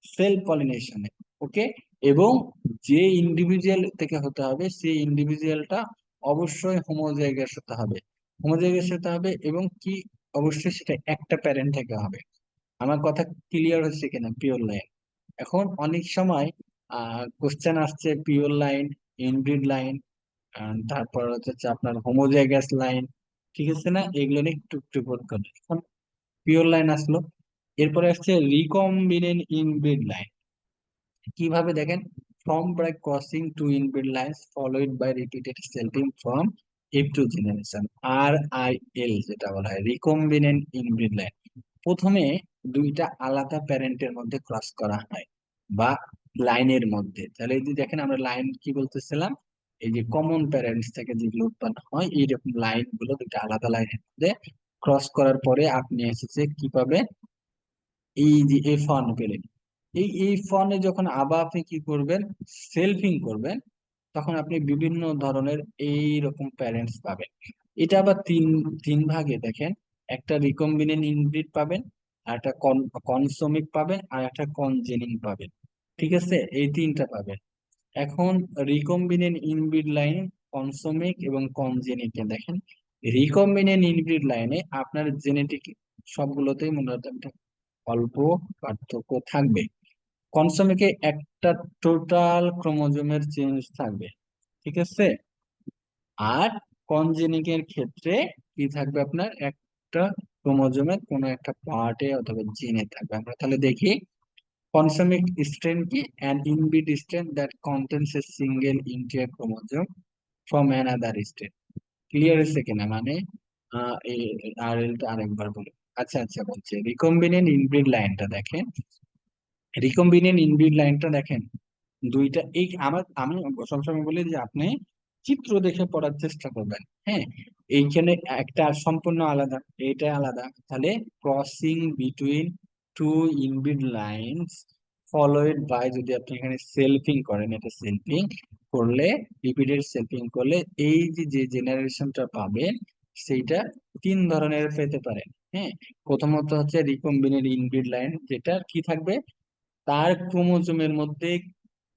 সেল পলিনেশনে। ওকে। এবং যে ইন্ডিভিজুয়াল থেকে হতে হবে সেই ইন্ডিভিজুয়ালটা অবশ্যই হোমোজাইগাস হতে হবে, হোমোজাইগাস হতে হবে, এবং কি, অবশ্যই সেটা একটা প্যারেন্ট থেকে হবে। আমার কথা ক্লিয়ার হচ্ছে কিনা? Pure line. এখন অনেক সময় কোশ্চেন আসছে পিওর লাইন, ইনব্রিড লাইন, তারপর হচ্ছে আপনার হোমোজাইগাস লাইন, ঠিক আছে না? এগুলো নিয়ে একটু একটু করে। এখন পিওর লাইন আসলো, এরপরে আসছে রিকম্বিনেন্ট ইনব্রিড লাইন। কিভাবে দেখেন, from by crossing two inbred lines followed by repeated selfing from F two generation, RIL যেটা বলা হয় রিকম্বিনেন্ট ইনব্রিড লাইন। প্রথমে দুইটা আলাদা প্যারেন্টের মধ্যে ক্রস করা হয় বা লাইনের মধ্যে। তাহলে এই যে দেখেন, আমরা লাইন কি বলতেছিলাম, এই যে কমন প্যারেন্টস থেকে যেগুলো উৎপন্ন হয় এইরকম লাইন গুলো দুইটা আলাদা লাইনের মধ্যে ক্রস করার পরে আপনি এসেছে কি পাবে? এই যে F1 পেলেন। এই ফনে যখন আবার আপনি কি করবেন, সেলফিং করবেন, তখন আপনি বিভিন্ন ধরনের এই রকম প্যারেন্টস পাবেন। এটা আবার তিন তিন ভাগে দেখেন, একটা রিকম্বিনেন্ট ইনব্রিড পাবেন, আর একটা কনসোমিক পাবেন, আর একটা কনজেনিং পাবেন। ঠিক আছে, এই তিনটা পাবেন। এখন রিকম্বিনেন্ট ইনব্রিড লাইন, কনসোমিক এবং কনজেনিকে দেখেন, রিকম্বিনেন্ট ইনব্রিড লাইনে আপনার জেনেটিক সবগুলোতেই মূলত একটা অল্প পার্থক্য থাকবে। কনসোমিকে একটা টোটাল ক্রোমোজোমের চেঞ্জ থাকবে, ঠিক আছে? আর কনজেনিকের ক্ষেত্রে কি থাকবে? আপনার একটা ক্রোমোজোমের কোনো একটা পার্টে অথবা জিনে থাকবে। আমরা তাহলে দেখি, কনসোমিক স্ট্রেন কি? An inbred strain that contains a single entire chromosome from another strain. Clear হচ্ছে কিনা? মানে আর এটা আরেকবার বলি। আচ্ছা আচ্ছা, বলছে রিকম্বিনেন্ট ইনব্রিড লাইনটা দেখেন, রিকম্বিনেন্ট ইনব্রিড লাইনটা দেখেন, দুইটা এই আমি সবসময় বলি যে আপনি চিত্র দেখে পড়ার চেষ্টা করবেন। হ্যাঁ, এইখানে একটা সম্পূর্ণ আলাদা, এটা আলাদা। তাহলে crossing between two inbred lines followed by, যদি আপনি এখানে সেলফিং করেন, এটা সেলফিং করলে, রিপিটেড সেলফিং করলে এই যে যে জেনারেশনটা পাবেন সেইটা তিন ধরনের পেতে পারেন। হ্যাঁ, প্রথমত হচ্ছে রিকম্বিনেন্ট ইনব্রিড লাইন, যেটা কি থাকবে, তার ক্রোমোজোমের মধ্যে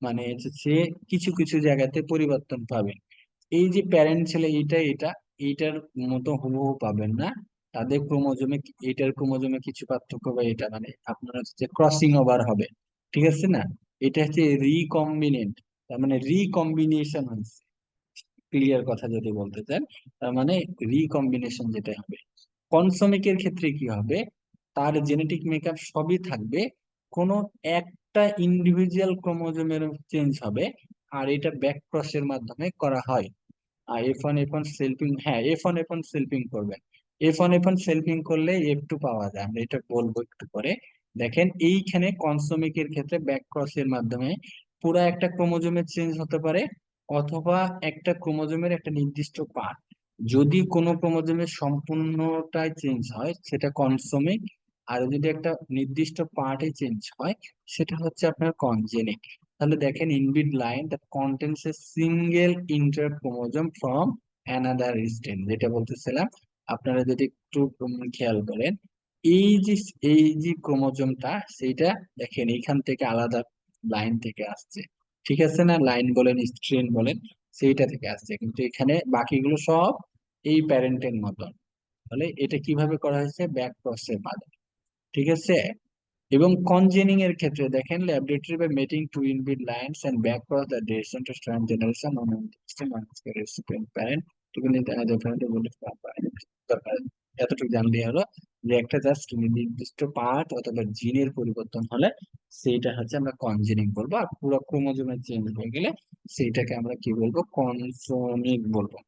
মানে হচ্ছে সে কিছু কিছু জায়গাতে পরিবর্তন পাবে। এই যে প্যারেন্ট ছেলে এইটা এটা এইটার মতো হুবহু পাবেন না, তাদের ক্রোমোজোমে, এটার ক্রোমোজোমে কিছু পার্থক্য, বা এটা মানে আপনার হচ্ছে ক্রসিং ওভার হবে, ঠিক আছে না? এটা হচ্ছে রিকম্বিনেন্ট, তার মানে রিকম্বিনেশন হয়েছে। ক্লিয়ার কথা যদি বলতে চান, তার মানে রিকম্বিনেশন যেটা হবে। কনসোমিকের ক্ষেত্রে কি হবে? তার জেনেটিক মেকআপ সবই থাকবে, কোনো একটা ইন্ডিভিজুয়াল ক্রোমোজোমের চেঞ্জ হবে, আর এটা ব্যাক ক্রসের মাধ্যমে করা হয়। আর F1 সেলফিং, হ্যাঁ F1 সেলফিং করবেন, F1 সেলফিং করলে F2 পাওয়া যায়, আমরা এটা বলবো একটু পরে। দেখেন এইখানে কনসোমিকের ক্ষেত্রে ব্যাক ক্রসের মাধ্যমে পুরো একটা ক্রোমোজোমের চেঞ্জ হতে পারে, অথবা একটা ক্রোমোজোমের একটা নির্দিষ্ট পার্ট। যদি কোনো ক্রোমোজোমের সম্পূর্ণটাই চেঞ্জ হয় সেটা কনসোমিক, আর যদি একটা নির্দিষ্ট পার্টে চেঞ্জ হয় সেটা হচ্ছে আপনার কনজেনিক। তাহলে দেখেন, inbred line that contains a single entire chromosome from another strain, যেটা বলতেছিলাম। আপনারা যদি একটু খেয়াল করেন, এই যে এই যে ক্রোমোজোমটা, সেইটা দেখেন এইখান থেকে আলাদা লাইন থেকে আসছে, ঠিক আছে না? লাইন বলেন, স্ট্রেন বলেন, সেইটা থেকে আসছে, কিন্তু এখানে বাকিগুলো সব এই প্যারেন্টের মতন। তাহলে এটা কিভাবে করা হয়েছে? ব্যাক ক্রসের মাধ্যমে, ঠিক আছে? এবং কনজেনিং এর ক্ষেত্রে দেখেন, laboratory by mating two inbred lines and back cross the direction to strand generation on recipient parent to be different বলে দরকার। এতটুকু জানলে হলো যে একটা জাস্ট নির্দিষ্ট পার্ট অথবা জিনের পরিবর্তন হলে সেইটা হচ্ছে আমরা কনজেনিক বলবো, আর পুরো ক্রোমোজোমের চেঞ্জ হয়ে গেলে সেইটাকে আমরা কি বলবো, কনসোমিক বলবো।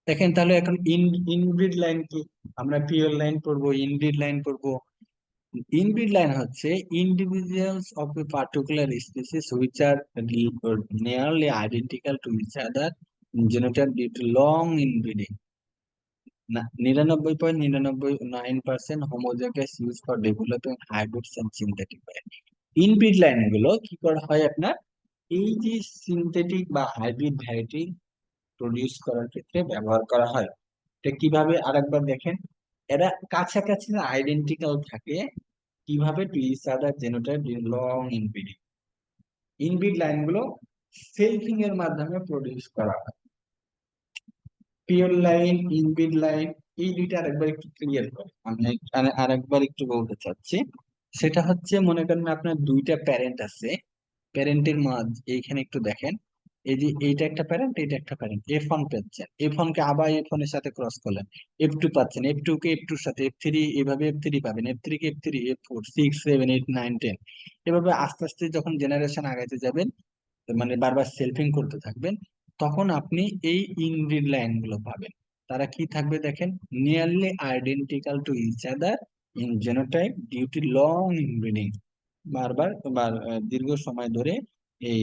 দেখেন তাহলে এখন ইনব্রিড লাইন কি, আমরা পিওর লাইন পড়বো, ইনব্রিড লাইন পড়বো। Inbreed line হচ্ছে individuals of a particular species which are nearly identical to each other in genotype due to long inbreeding. 99.99% homozygous used for developing hybrids and synthetic variety. Inbred line গুলো কি করা হয় আপনার, এই যে synthetic বা hybrid variety produce করার ক্ষেত্রে ব্যবহার করা হয়। এটা কিভাবে আরেকবার দেখেন, এরা কাছাকাছি আইডেন্টিক্যাল থাকে কিভাবে, to each other genotype long inbreeding. Inbred line গুলো সেলফিং এর মাধ্যমে প্রডিউস করা হয়। পিওর লাইন, ইনব্রিড লাইন, এই দুইটা আরেকবার একটু ক্লিয়ার করে আমি আরেকবার একটু বলতে চাচ্ছি। সেটা হচ্ছে মনে করেন আপনার দুইটা প্যারেন্ট আছে, প্যারেন্টের মাঝ এইখানে একটু দেখেন, এই যে এইটা একটা প্যারেন্ট, এইটা একটা প্যারেন্ট, F1 পাচ্ছেন, F1 কে আবার F1 এর সাথে ক্রস করলেন, F2 পাচ্ছেন, F2 কে F2 এর সাথে F3, এভাবে F3 পাবেন, F3 কে F3, F4, 6, 7, 8, 9, 10, এভাবে আস্তে আস্তে যখন জেনারেশন আগাইতে যাবেন, মানে বারবার সেলফিং করতে থাকবেন, তখন আপনি এই ইনব্রিড লাইন গুলো পাবেন। তারা কি থাকবে দেখেন, nearly identical to each other in genotype due to long inbreeding. বারবার দীর্ঘ সময় ধরে এই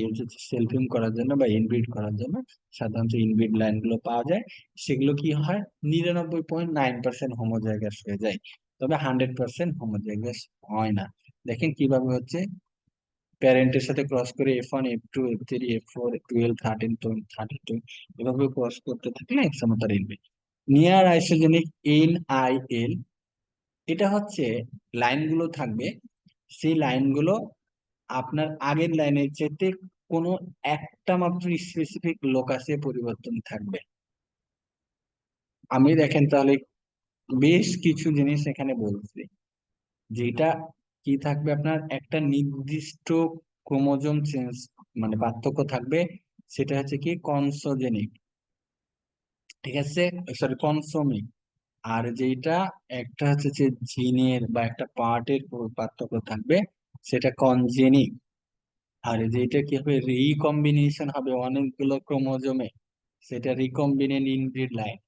সেলফিং করার জন্য বা ইনব্রিড করার জন্য সাধারণত ইনব্রিড লাইন গুলো পাওয়া যায়। সেগুলো কি হয়, 99.9% হোমোজাইগাস হয়ে যায়, তবে 100% হোমোজাইগাস হয় না। দেখেন কিভাবে হচ্ছে, প্যারেন্টের সাথে ক্রস করে F1, F2, F3, F4, 12, 13, 32, এভাবে ক্রস করতে থাকলে একসময় তার ইনব্রিড। নিয়ার আইসোজেনিক NIL, এটা হচ্ছে লাইনগুলো থাকবে, সেই লাইনগুলো আপনার আগের লাইনের চাইতে কোনো একটা মাত্র স্পেসিফিক লোকাসে পরিবর্তন থাকবে। আমি দেখেন তাহলে বেশ কিছু জিনিস এখানে বলছি, যেটা কি থাকবে, আপনার একটা নির্দিষ্ট ক্রোমোজোম চেঞ্জ মানে পার্থক্য থাকবে, সেটা হচ্ছে কি কনসোজেনিক, ঠিক আছে, সরি কনসোমিক। আর যেটা একটা হচ্ছে যে জিনের বা একটা পার্টের পার্থক্য থাকবে, সেটা কনজেনিক। আর যেটা কি হবে, রিকম্বিনেশন হবে অনেকগুলো ক্রোমোজোমে, সেটা রিকম্বিনেন্ট ইনব্রিড লাইন।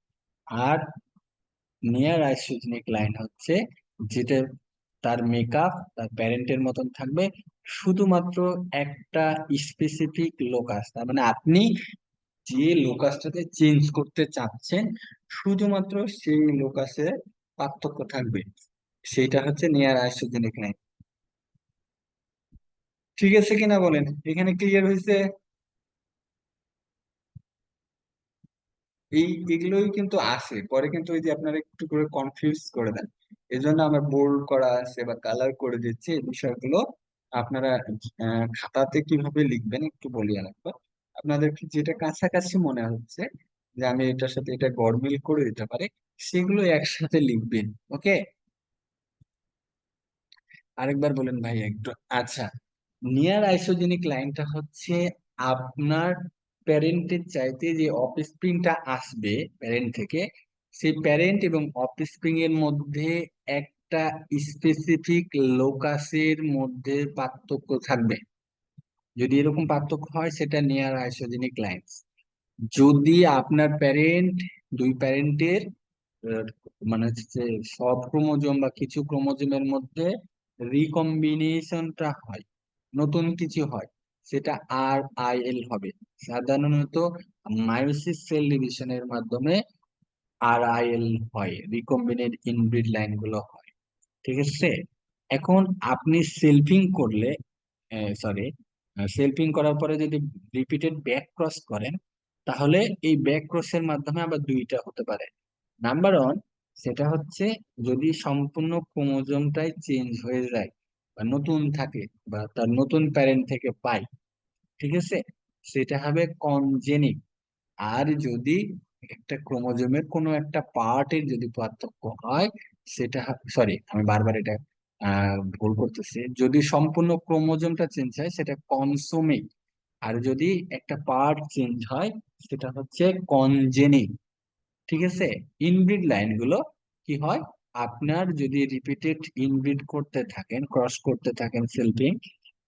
আর নিয়ার আইসোজেনিক লাইন হচ্ছে যেটা তার মেকআপ তার প্যারেন্টের মতন থাকবে, শুধুমাত্র একটা স্পেসিফিক লোকাস, তার মানে আপনি যে লোকাসটাতে চেঞ্জ করতে চাচ্ছেন শুধুমাত্র সেই লোকাসে পার্থক্য থাকবে, সেটা হচ্ছে নিয়ার আইসোজেনিক লাইন। ঠিক আছে কিনা বলেন, এখানে ক্লিয়ার হয়েছে? এগুলোই কিন্তু আসে পরে, কিন্তু ওই যে আপনারা একটু করে কনফিউজ করে দেন, এই জন্য আমার বোল্ড করা আছে বা কালার করে দিচ্ছি এই বিষয়গুলো। আপনারা খাতাতে কিভাবে লিখবেন একটু বলি আরেকবার। আপনাদের যেটা কাছাকাছি মনে হচ্ছে যে আমি এটার সাথে এটা গড়মিল করে দিতে পারি, সেগুলো একসাথে লিখবেন। ওকে, আরেকবার বলেন ভাই একটু। আচ্ছা, নিয়ার আইসোজেনিক লাইনটা হচ্ছে আপনার প্যারেন্টের চাইতে যে অফস্প্রিংটা আসবে প্যারেন্ট থেকে, সেই প্যারেন্ট এবং অফস্প্রিং এর মধ্যে একটা স্পেসিফিক লোকাসের মধ্যে পার্থক্য থাকবে। যদি এরকম পার্থক্য হয় সেটা নিয়ার আইসোজেনিক লাইন। যদি আপনার প্যারেন্ট, দুই প্যারেন্টের মানে হচ্ছে যে সব ক্রোমোজোম বা কিছু ক্রোমোজোমের মধ্যে রিকম্বিনেশনটা হয়, নতুন কিছু হয়, সেটা RIL হবে। সাধারণত মায়োসিস সেল ডিভিশনের মাধ্যমে RIL হয়, রিকম্বিনেন্ট ইনব্রিড লাইন গুলো হয়। ঠিক আছে, এখন আপনি সেলফিং করলে, সরি, সেলফিং করার পরে যদি রিপিটেড ব্যাক ক্রস করেন, তাহলে এই ব্যাক ক্রসের মাধ্যমে আবার দুইটা হতে পারে। নাম্বার ওয়ান, সেটা হচ্ছে যদি সম্পূর্ণ ক্রোমোজোমটাই চেঞ্জ হয়ে যায় বা নতুন থাকে বা তার নতুন প্যারেন্ট থেকে পাই, ঠিক আছে, সেটা হবে কনজেনিক। আর যদি একটা ক্রোমোজোমের কোনো একটা পার্টের যদি পার্থক্য হয়, সেটা, সরি আমি বারবার এটা ভুল করতেছি, যদি সম্পূর্ণ ক্রোমোজোমটা চেঞ্জ হয় সেটা কনসোমিক, আর যদি একটা পার্ট চেঞ্জ হয় সেটা হচ্ছে কনজেনিক। ঠিক আছে। ইনব্রিড লাইন গুলো কি হয়, আপনার যদি রিপিটেড ইনব্রিড করতে থাকেন, ক্রস করতে থাকেন, সেলফিং,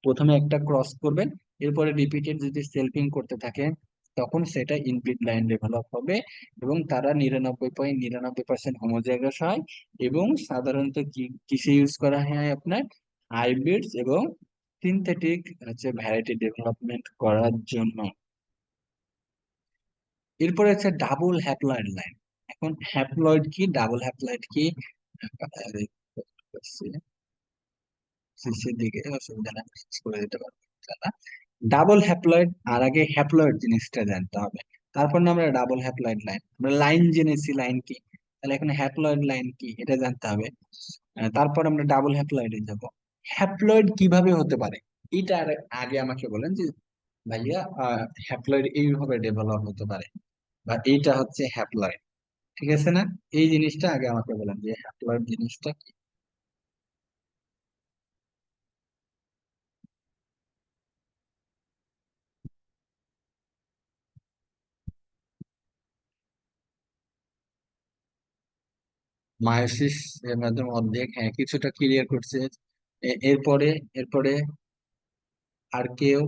প্রথমে একটা ক্রস করবেন, এরপরে রিপিটেড যদি সেলফিং করতে থাকেন, তখন সেটা ইনব্রিড লাইন ডেভেলপ হবে, এবং তারা 99.99% হোমোজাইগাস হয়। এবং সাধারণত কি কিসে ইউজ করা হয়, আপনার হাইব্রিডস এবং সিনথেটিক হচ্ছে ভ্যারাইটি ডেভেলপমেন্ট করার জন্য। এরপরে হচ্ছে ডাবল হ্যাপ্লয়েড লাইন। এখন হ্যাপ্লয়েড কি, ডাবল হ্যাপ্লয়েড কি, সিসির দিকে অসুবিধা না, করে দিতে পারবো ইনশাআল্লাহ। ডাবল হ্যাপ্লয়েড, আর আগে হ্যাপ্লয়েড জিনিসটা জানতে হবে, তারপর না আমরা ডাবল হ্যাপ্লয়েড লাইন, আমরা লাইন জেনেছি লাইন কি, তাহলে এখন হ্যাপ্লয়েড লাইন কি এটা জানতে হবে। তারপর আমরা ডাবল হ্যাপ্লয়েডে যাব। হ্যাপ্লয়েড কিভাবে হতে পারে, এটা আগে আমাকে বলেন যে ভাইয়া হ্যাপ্লয়েড এইভাবে ডেভেলপ হতে পারে, বা এইটা হচ্ছে হ্যাপ্লয়েড, ঠিক আছে না? এই জিনিসটা আগে আমাকে বলেন যে হ্যাপ্লয়েড জিনিসটা কি। মায়োসিস এর মাধ্যমে অর্ধেক, হ্যাঁ কিছুটা ক্লিয়ার করছে। এরপরে, এরপরে আর কেউ?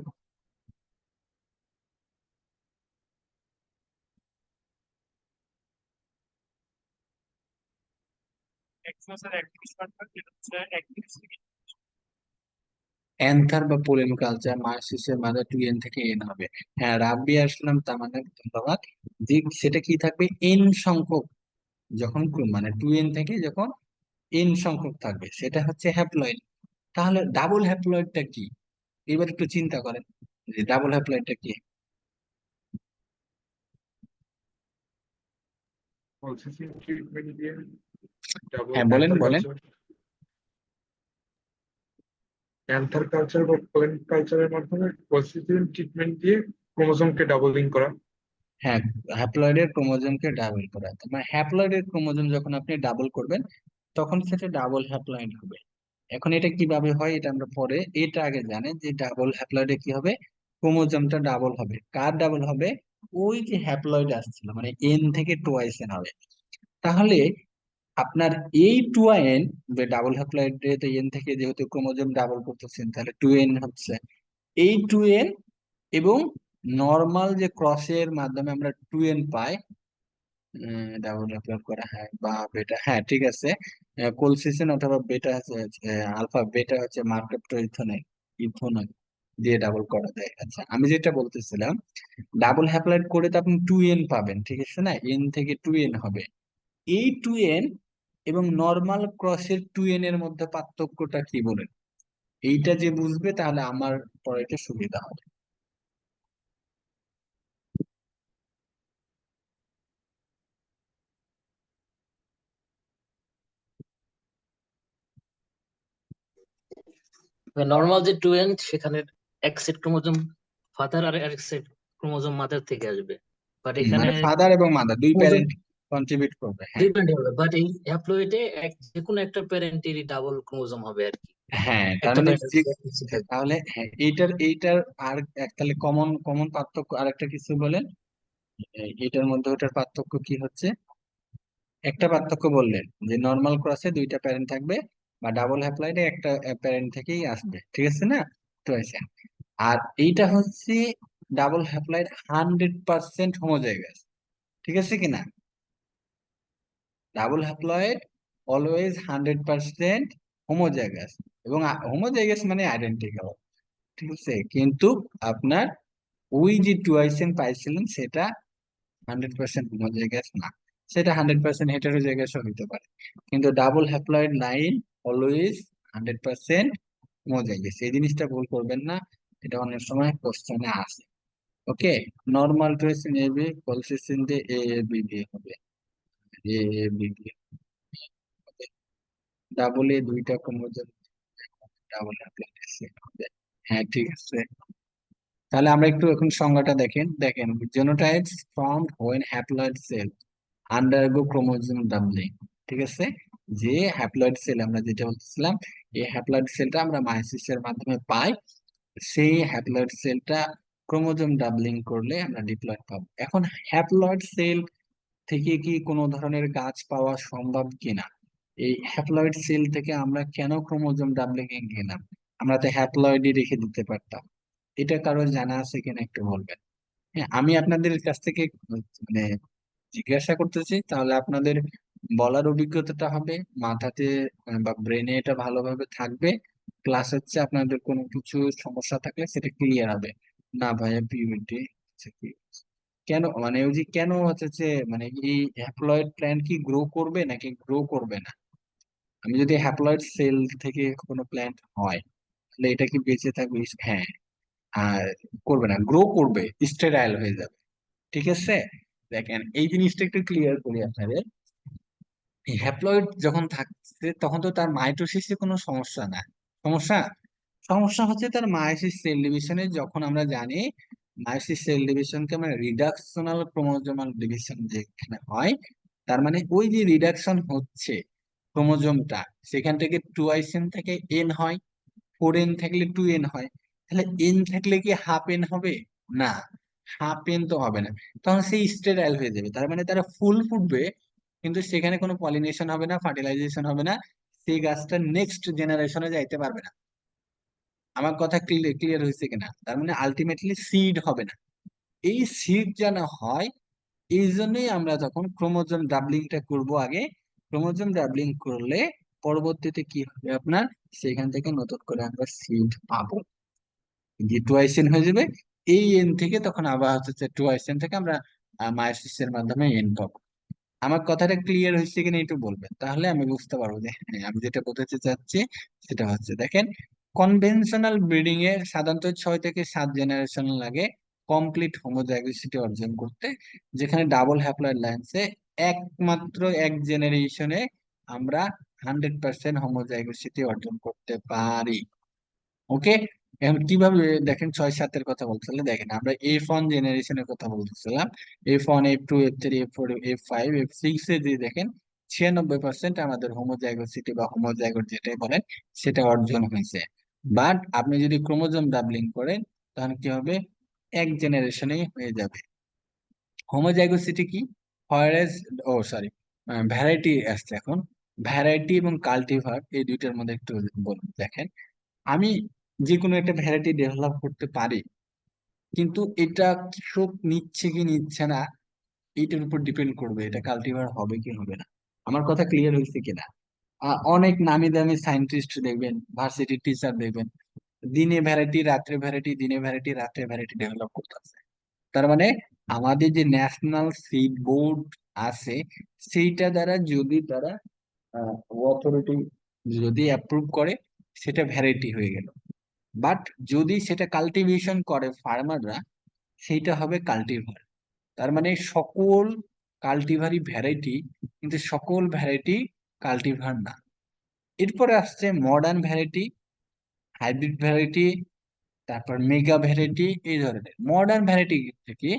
অ্যান্থার বা পোলেন কালচার মায়োসিসের মাঝে 2n থেকে n হবে। হ্যাঁ, রাব্বি আসলাম তামান্না, ধন্যবাদ। যে সেটা কি থাকবে, n সংখ্যক, যখন মানে 2n থেকে যখন n সংখ্যক থাকবে সেটা হচ্ছে হ্যাপ্লয়েড। তাহলে ডাবল হ্যাপ্লয়েডটা কি, এবার একটু চিন্তা করেন যে ডাবল হ্যাপ্লয়েডটা কি। পলসেসিং ট্রিটমেন্ট দিয়ে ডাবল হ্যাঁ বলেন অ্যান্থার বলেন। কালচার, অ্যান্থার কালচার বা পোলেন কালচারের মাধ্যমে পলসেসিং ট্রিটমেন্ট দিয়ে ক্রোমোজোমকে ডাবলিং করা। হ্যাঁ, হ্যাপ্লয়েডের ক্রোমোজোমকে ডাবল করা, তার মানে হ্যাপ্লয়েডের ক্রোমোজোম যখন আপনি ডাবল করবেন তখন সেটা ডাবল হ্যাপ্লয়েড হবে। এখন এটা কিভাবে হয় এটা আমরা পরে, এটা আগে জানেন যে ডাবল হ্যাপ্লয়েডে কি হবে, ক্রোমোজোমটা ডাবল হবে। কার ডাবল হবে, ওই যে হ্যাপ্লয়েড আসছিল মানে এন থেকে টোয়াইস এন হবে। তাহলে আপনার এই টু এন, যে ডাবল হ্যাপ্লয়েড এন থেকে যেহেতু ক্রোমোজোম ডাবল করতেছেন তাহলে 2n হচ্ছে, এই 2n এবং নর্মাল যে ক্রসের মাধ্যমে আমরা 2n পাই, ডাবল অ্যাপ্লাই করা হয় বা বেটা, হ্যাঁ ঠিক আছে, কোলসিসিন অথবা বেটা আলফা বেটা হচ্ছে মার্কেপ্টো ইথোনাইন, ইথোনাইন দিয়ে ডাবল করা যায়। আচ্ছা, আমি যেটা বলতেছিলাম, ডাবল হ্যাপ্লয়েড করে তো আপনি 2n পাবেন, ঠিক আছে না, n থেকে 2n হবে। এই 2n এবং নর্মাল ক্রসের 2n এর মধ্যে পার্থক্যটা কি বলেন, এইটা যে বুঝবে তাহলে আমার পড়াইতে সুবিধা হবে। নর্মাল যে টু এন, সেখানে এক সেট ক্রোমোজোম ফাদার আর এক সেট ক্রোমোজোম মাদার থেকে আসবে। বাট এখানে মানে ফাদার এবং মাদার দুই ক্রোমোজোম প্যারেন্ট কন্ট্রিবিউট করবে, হ্যাঁ। ডিপেন্ড হবে, বাট এই হ্যাপ্লয়েডে যে কোনো একটা প্যারেন্টেরই ডাবল ক্রোমোজোম হবে আর কি। হ্যাঁ তার একটা মানে প্যারেন্ট থাকবে। তাহলে হ্যাঁ, এইটার আর তাহলে কমন কমন পার্থক্য আরেকটা কিছু বলেন, এটার মধ্যে ওটার পার্থক্য কি হচ্ছে, একটা পার্থক্য বললেন যে নর্মাল ক্রসে দুইটা প্যারেন্ট থাকবে, বা ডাবল হ্যাপ্লয়েডে একটা প্যারেন্ট থেকেই আসবে, ঠিক আছে না, তো আছে। আর এইটা হচ্ছে ডাবল হ্যাপ্লয়েড 100% হোমোজাইগাস, ঠিক আছে কিনা, ডাবল হ্যাপ্লয়েড অলওয়েজ 100% হোমোজাইগাস, এবং হোমোজাইগাস মানে আইডেন্টিক্যাল, ঠিক আছে, কিন্তু আপনার ওই যে টুয়াইসেন পাইছিলেন সেটা 100% হোমোজাইগাস না, সেটা 100% হেটারোজাইগাস হতে পারে, কিন্তু double haploid line always 100% homozygous, এই জিনিসটা ভুল করবেন না, এটা অনেক সময় কোশ্চেনে আসে। ওকে, নর্মাল টুয়াইসেন এ বি, পলিসিসিন দিয়ে এ এ বি বি হবে, এ এ বি বি হবে, ডাবল এ দুইটা ক্রোমোজোম, ডাবল হ্যাপ্লয়েড হবে। হ্যাঁ ঠিক আছে, তাহলে আমরা একটু এখন সংজ্ঞাটা দেখেন, দেখেন genotypes formed when haploid cell undergo chromosome doubling, ঠিক আছে। যে হ্যাপ্লয়েড সেল আমরা যেটা বলতেছিলাম, এই হ্যাপ্লয়েড সেলটা আমরা মায়োসিসের মাধ্যমে পাই। সেই হ্যাপ্লয়েড সেলটা ক্রোমোজোম ডাবলিং করলে আমরা ডিপ্লয়েড পাবো। এখন হ্যাপ্লয়েড সেল থেকে কি কোনো ধরনের গাছ পাওয়া সম্ভব কিনা, এই হ্যাপ্লয়েড সেল থেকে আমরা কেন ক্রোমোজোম ডাবলিং এ গেলাম, আমরা তো হ্যাপ্লয়েডই রেখে দিতে পারতাম। এটা কারোর জানা আছে কিনা একটু বলবেন। হ্যাঁ, আমি আপনাদের কাছ থেকে মানে জিজ্ঞাসা করতেছি, তাহলে আপনাদের বলার অভিজ্ঞতাটা হবে মাথাতে বা ব্রেনে, এটা ভালোভাবে থাকবে। প্লাস হচ্ছে আপনাদের কোনো কিছু সমস্যা থাকলে সেটা ক্লিয়ার হবে। না ভাইয়া পিউবিটি কেন, মানে ওই যে কেন হচ্ছে যে, মানে এই হ্যাপ্লয়েড প্ল্যান্ট কি গ্রো করবে নাকি গ্রো করবে না? আমি যদি হ্যাপ্লয়েড সেল থেকে কোনো প্ল্যান্ট হয়, তাহলে এটা কি বেঁচে থাকবে? হ্যাঁ। আর করবে না, গ্রো করবে, স্টেরাইল হয়ে যাবে। ঠিক আছে, দেখেন এই জিনিসটা একটু ক্লিয়ার করি আপনাদের। হ্যাপ্লয়েড যখন থাকছে তখন তো তার মাইটোসিসে কোনো সমস্যা না। সমস্যা সমস্যা হচ্ছে তার মায়োসিস সেল ডিভিশনে। যখন আমরা জানি মায়োসিস সেল ডিভিশনকে আমরা রিডাকশনাল ক্রোমোজোমাল ডিভিশন যেখানে হয়, তার মানে ওই যে রিডাকশন হচ্ছে ক্রোমোজোমটা, সেখান থেকে 2s থেকে এন হয়, 4n থাকলে 2n হয়। তাহলে এন থাকলে কি হাফ এন হবে? না, হাফ এন তো হবে না। তখন সেই স্টেরাইল হয়ে যাবে, তার মানে তারা ফুল ফুটবে, কিন্তু সেখানে কোনো পলিনেশন হবে না, ফার্টিলাইজেশন হবে না, সেই গাছটা নেক্সট জেনারেশনে যাইতে পারবে না। আমার কথা ক্লিয়ার হয়েছে কিনা? তার মানে আলটিমেটলি সিড হবে না। এই সিড যেন হয়, এই জন্যই আমরা যখন ক্রোমোজোম ডাবলিংটা করব আগে, ক্রোমোজোম ডাবলিং করলে পরবর্তীতে কি হবে আপনার, সেখান থেকে নতুন করে আমরা সিড পাবো, যে টুয়াইসেন হয়ে যাবে। এই এন থেকে তখন আবার হচ্ছে টুয়াইসেন থেকে আমরা মায়োসিসের মাধ্যমে এন পাবো। আমার কথাটা ক্লিয়ার হয়েছে কিনা একটু বলবেন, তাহলে আমি বুঝতে পারবো যে হ্যাঁ আমি যেটা বোঝাতে চাচ্ছি সেটা হচ্ছে। দেখেন, কনভেনশনাল ব্রিডিং এ সাধারণত 6 থেকে 7 জেনারেশন লাগে কমপ্লিট হোমোজাইগোসিটি অর্জন করতে, যেখানে ডাবল হ্যাপ্লয়েড লাইন্সে একমাত্র এক জেনারেশনে আমরা 100% হোমোজাইগোসিটি অর্জন করতে পারি। ওকে, এখন কিভাবে দেখেন 6-7-এর কথা বলছিলেন, দেখেন আমরা F1 জেনারেশনের কথা বলতেছিলাম। F1, F2, F3, F4, F5, F6 এ যে দেখেন 96% আমাদের হোমোজাইগোসিটি বা হোমোজাইগোট যেটাই বলেন সেটা অর্জন হয়েছে। বাট আপনি যদি ক্রোমোজোম ডাবলিং করেন, তখন কি হবে, এক জেনারেশনেই হয়ে যাবে। হোমোজাইগোসিটি কি, ফরেস্ট, ও সরি, ভ্যারাইটি আসছে এখন। ভ্যারাইটি এবং কাল্টিভার এই দুইটার মধ্যে একটু বলুন। দেখেন, আমি যে কোনো একটা ভ্যারাইটি ডেভেলপ করতে পারি, কিন্তু এটা কৃষক নিচ্ছে কি নিচ্ছে না, এটার উপর ডিপেন্ড করবে এটা কাল্টিভার হবে কি হবে না। আমার কথা ক্লিয়ার হয়েছে কিনা? অনেক নামি দামি সায়েন্টিস্ট দেখবেন, ভার্সিটির টিচার দেখবেন, দিনে ভ্যারাইটি রাত্রে ভ্যারাইটি, দিনে ভ্যারাইটি রাত্রে ভ্যারাইটি ডেভেলপ করতেছে। তার মানে আমাদের যে ন্যাশনাল সিড বোর্ড আছে, সেইটা দ্বারা যদি তারা অথরিটি যদি অ্যাপ্রুভ করে, সেটা ভ্যারাইটি হয়ে গেল। বাট যদি সেটা কাল্টিভেশন করে ফার্মাররা, সেইটা হবে কাল্টিভার। তার মানে সকল কাল্টিভারই ভ্যারাইটি, কিন্তু সকল ভ্যারাইটি কাল্টিভার না। এরপরে আসছে মডার্ন ভ্যারাইটি, হাইব্রিড ভ্যারাইটি, তারপর মেগা ভ্যারাইটি। এই ধরনের মডার্ন ভ্যারাইটি থেকে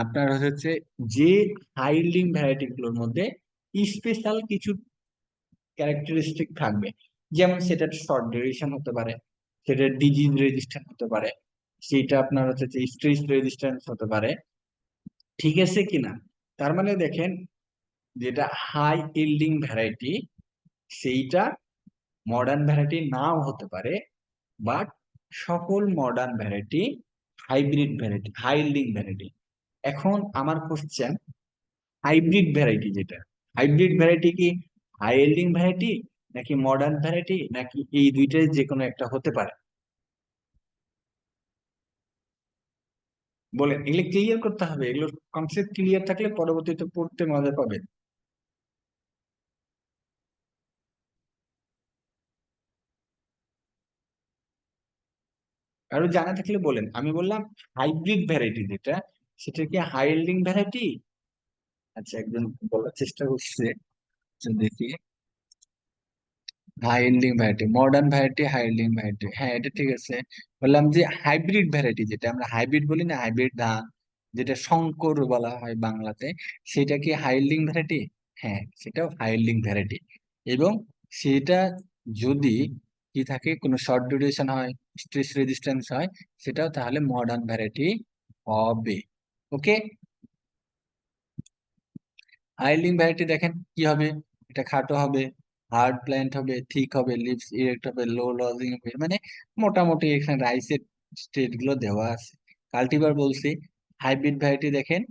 আপনার হচ্ছে যে হাইলিং ভ্যারাইটি গুলোর মধ্যে স্পেশাল কিছু ক্যারেক্টারিস্টিক থাকবে, যেমন সেটা শর্ট ডিউরেশন হতে পারে, সেটা ডিজিজ রেজিস্ট্যান্ট হতে পারে, সেটা আপনার হচ্ছে স্ট্রেস রেজিস্ট্যান্স হতে পারে। ঠিক আছে কিনা? তার মানে দেখেন, যেটা হাই ইল্ডিং ভ্যারাইটি সেইটা মডার্ন ভ্যারাইটি নাও হতে পারে। বাট সকল modern variety hybrid variety, high yielding variety. এখন আমার কোশ্চেন, হাইব্রিড ভ্যারাইটি যেটা, হাইব্রিড ভ্যারাইটি কি হাই ইল্ডিং ভ্যারাইটি নাকি মডার্ন ভ্যারাইটি, নাকি এই দুইটাই যে কোনো একটা হতে পারে? বলেন, এগুলো ক্লিয়ার করতে হবে, এগুলোর কনসেপ্ট ক্লিয়ার থাকলে পরবর্তীতে পড়তে মজা পাবে। আরো জানা থাকলে বলেন। আমি বললাম হাইব্রিড ভ্যারাইটি যেটা, সেটা কি হাই ইল্ডিং ভ্যারাইটি? আচ্ছা, একজন বলার চেষ্টা করছে, তো দেখি। High yielding variety, modern variety, high yielding variety, হ্যাঁ এটা ঠিক আছে। বললাম যে হাইব্রিড ভ্যারাইটি যেটা আমরা হাইব্রিড বলি না, হাইব্রিড ধান যেটা শঙ্কর বলা হয় বাংলাতে, সেটা কি হাই ইল্ডিং ভ্যারাইটি? হ্যাঁ, সেটাও হাই ইল্ডিং ভ্যারাইটি। এবং সেটা যদি কি থাকে, কোনো শর্ট ডিউরেশন হয়, স্ট্রেস রেজিস্ট্যান্স হয়, সেটাও তাহলে মডার্ন ভ্যারাইটি হবে। ওকে, হাইলিং ভ্যারাইটি দেখেন কি হবে, এটা খাটো হবে, হার্ড প্ল্যান্ট হবে, থিক হবে, লিভস ইরেক্ট হবে, লো লজিং হবে, মানে মোটামুটি এখানে রাইসের স্টেট গুলো দেওয়া আছে। কাল্টিভার বলছি, হাইব্রিড ভ্যারাইটি দেখেন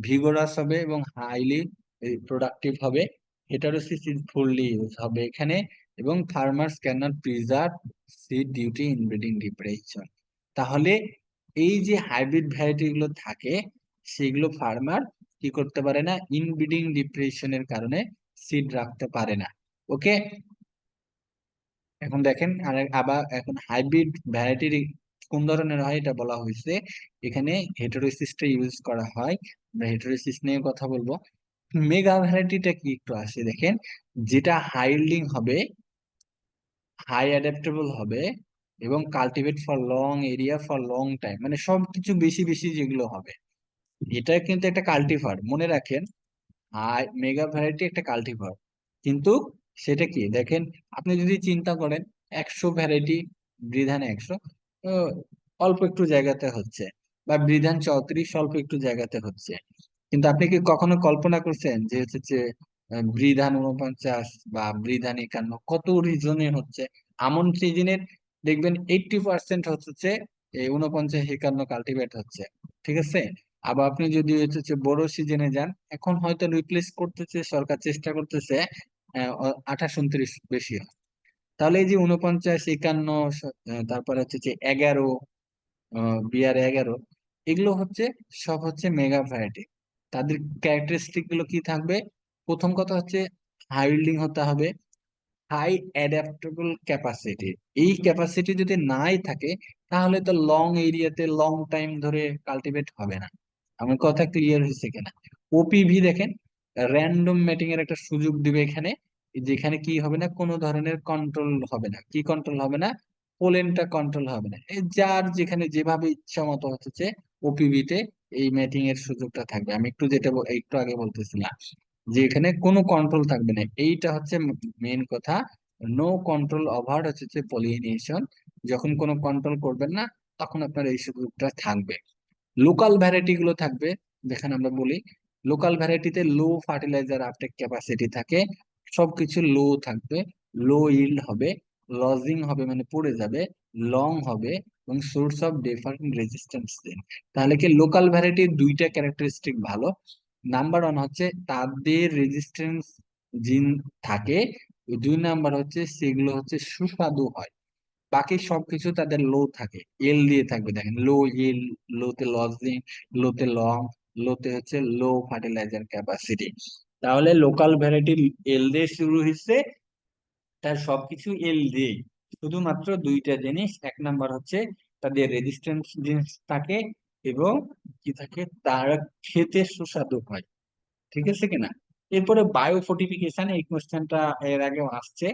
ভিগোরাস হবে এবং হাইলি প্রোডাক্টিভ হবে, হেটারোসিস ইজ ফুললি ইউজ হবে এখানে, এবং farmers can not preserve seed duty inbreeding depression. তাহলে এই যে হাইব্রিড ভ্যারাইটি গুলো থাকে, সেগুলো ফার্মার কি করতে পারে না, ইনব্রিডিং ডিপ্রেশনের কারণে সিড রাখতে পারে না। ওকে, এখন দেখেন আবার এখন হাইব্রিড ভ্যারাইটির কোন ধরনের হয় এটা বলা হয়েছে এখানে, হেটারোসিসটা ইউজ করা হয়, আমরা হেটারোসিস নিয়ে কথা বলবো। মেগা ভ্যারাইটিটা কি একটু আসে দেখেন, যেটা হাইল্ডিং হবে, হাই অ্যাডাপ্টেবল হবে, এবং cultivate for long area for long time, মানে সবকিছু বেশি বেশি যেগুলো হবে, এটা কিন্তু একটা কাল্টিভার, মনে রাখেন। মেগা ভ্যারাইটি একটা কাল্টিভার, কিন্তু সেটা কি দেখেন, আপনি যদি চিন্তা করেন 100 ভ্যারাইটি, বৃধান 100, অল্প একটু জায়গাতে হচ্ছে, বা বৃধান 34 অল্প একটু জায়গাতে হচ্ছে, কিন্তু আপনি কি কখনো কল্পনা করছেন যে হচ্ছে যে বৃধান 49 বা বৃধান 51 কত রিজনে হচ্ছে? আমন সিজনের দেখবেন 80% হচ্ছে 49 51 কাল্টিভেট হচ্ছে, ঠিক আছে। আবার আপনি যদি হচ্ছে যে বড় সিজনে যান, এখন হয়তো রিপ্লেস করতেছে, সরকার চেষ্টা করতেছে 28 29 বেশি হয়। তাহলে এই যে 49 51, তারপরে হচ্ছে যে 11, বিআর 11, এগুলো হচ্ছে সব হচ্ছে মেগা ভ্যারাইটি। তাদের ক্যারেক্টারিস্টিক গুলো কি থাকবে? প্রথম কথা হচ্ছে হাইল্ডিং হতে হবে, হাই অ্যাডাপ্টেবল ক্যাপাসিটি। এই ক্যাপাসিটি যদি নাই থাকে, তাহলে তো লং এরিয়াতে লং টাইম ধরে কাল্টিভেট হবে না। আমার কথা ক্লিয়ার হয়েছে কিনা? ওপিভি দেখেন, র্যান্ডম ম্যাটিং এর একটা সুযোগ দিবে এখানে, যেখানে কি হবে না, কোনো ধরনের কন্ট্রোল হবে না। কি কন্ট্রোল হবে না? পোলেনটা কন্ট্রোল হবে না, যার যেখানে যেভাবে ইচ্ছা মতো হচ্ছে ওপিভি তে এই ম্যাটিং এর সুযোগটা থাকবে। আমি একটু যেটা একটু আগে বলতেছিলাম, যে এখানে কোনো কন্ট্রোল থাকবে না, এইটা হচ্ছে মেন কথা। নো কন্ট্রোল ওভার হচ্ছে পলিনেশন, যখন কোনো কন্ট্রোল করবেন না, তখন আপনার এই সুযোগটা থাকবে। লোকাল ভ্যারাইটি গুলো থাকবে, যেখানে আমরা বলি লোকাল ভ্যারাইটিতে লো ফার্টিলাইজার আপটেক ক্যাপাসিটি থাকে, সবকিছু লো থাকবে, লো ইল্ড হবে, লজিং হবে মানে পড়ে যাবে, লং হবে, এবং সোর্স অফ ডিফারেন্ট রেজিস্ট্যান্স দিন। তাহলে কি লোকাল ভ্যারাইটির দুইটা ক্যারেক্টারিস্টিক ভালো। নাম্বার ওয়ান হচ্ছে তাদের রেজিস্ট্যান্স জিন থাকে, 2 নাম্বার হচ্ছে সেগুলো হচ্ছে সুস্বাদু হয়। বাকি সবকিছু তাদের লো থাকে, এল দিয়ে থাকবে, দেখেন লো এল, লোতে লজিং, লোতে লং, লোতে হচ্ছে লো ফার্টিলাইজার ক্যাপাসিটি। তাহলে লোকাল ভ্যারাইটি এল দিয়ে শুরু হয়েছে, তার সবকিছু এল দিয়ে, শুধুমাত্র দুইটা জিনিস, 1 নাম্বার হচ্ছে তাদের রেজিস্ট্যান্স জিনিস থাকে, এবং কি থাকে, তারা খেতে সুস্বাদু হয়, ঠিক আছে কিনা। এরপরে বায়ো ফর্টিফিকেশন, এই কোশ্চেনটা এর আগেও আসছে।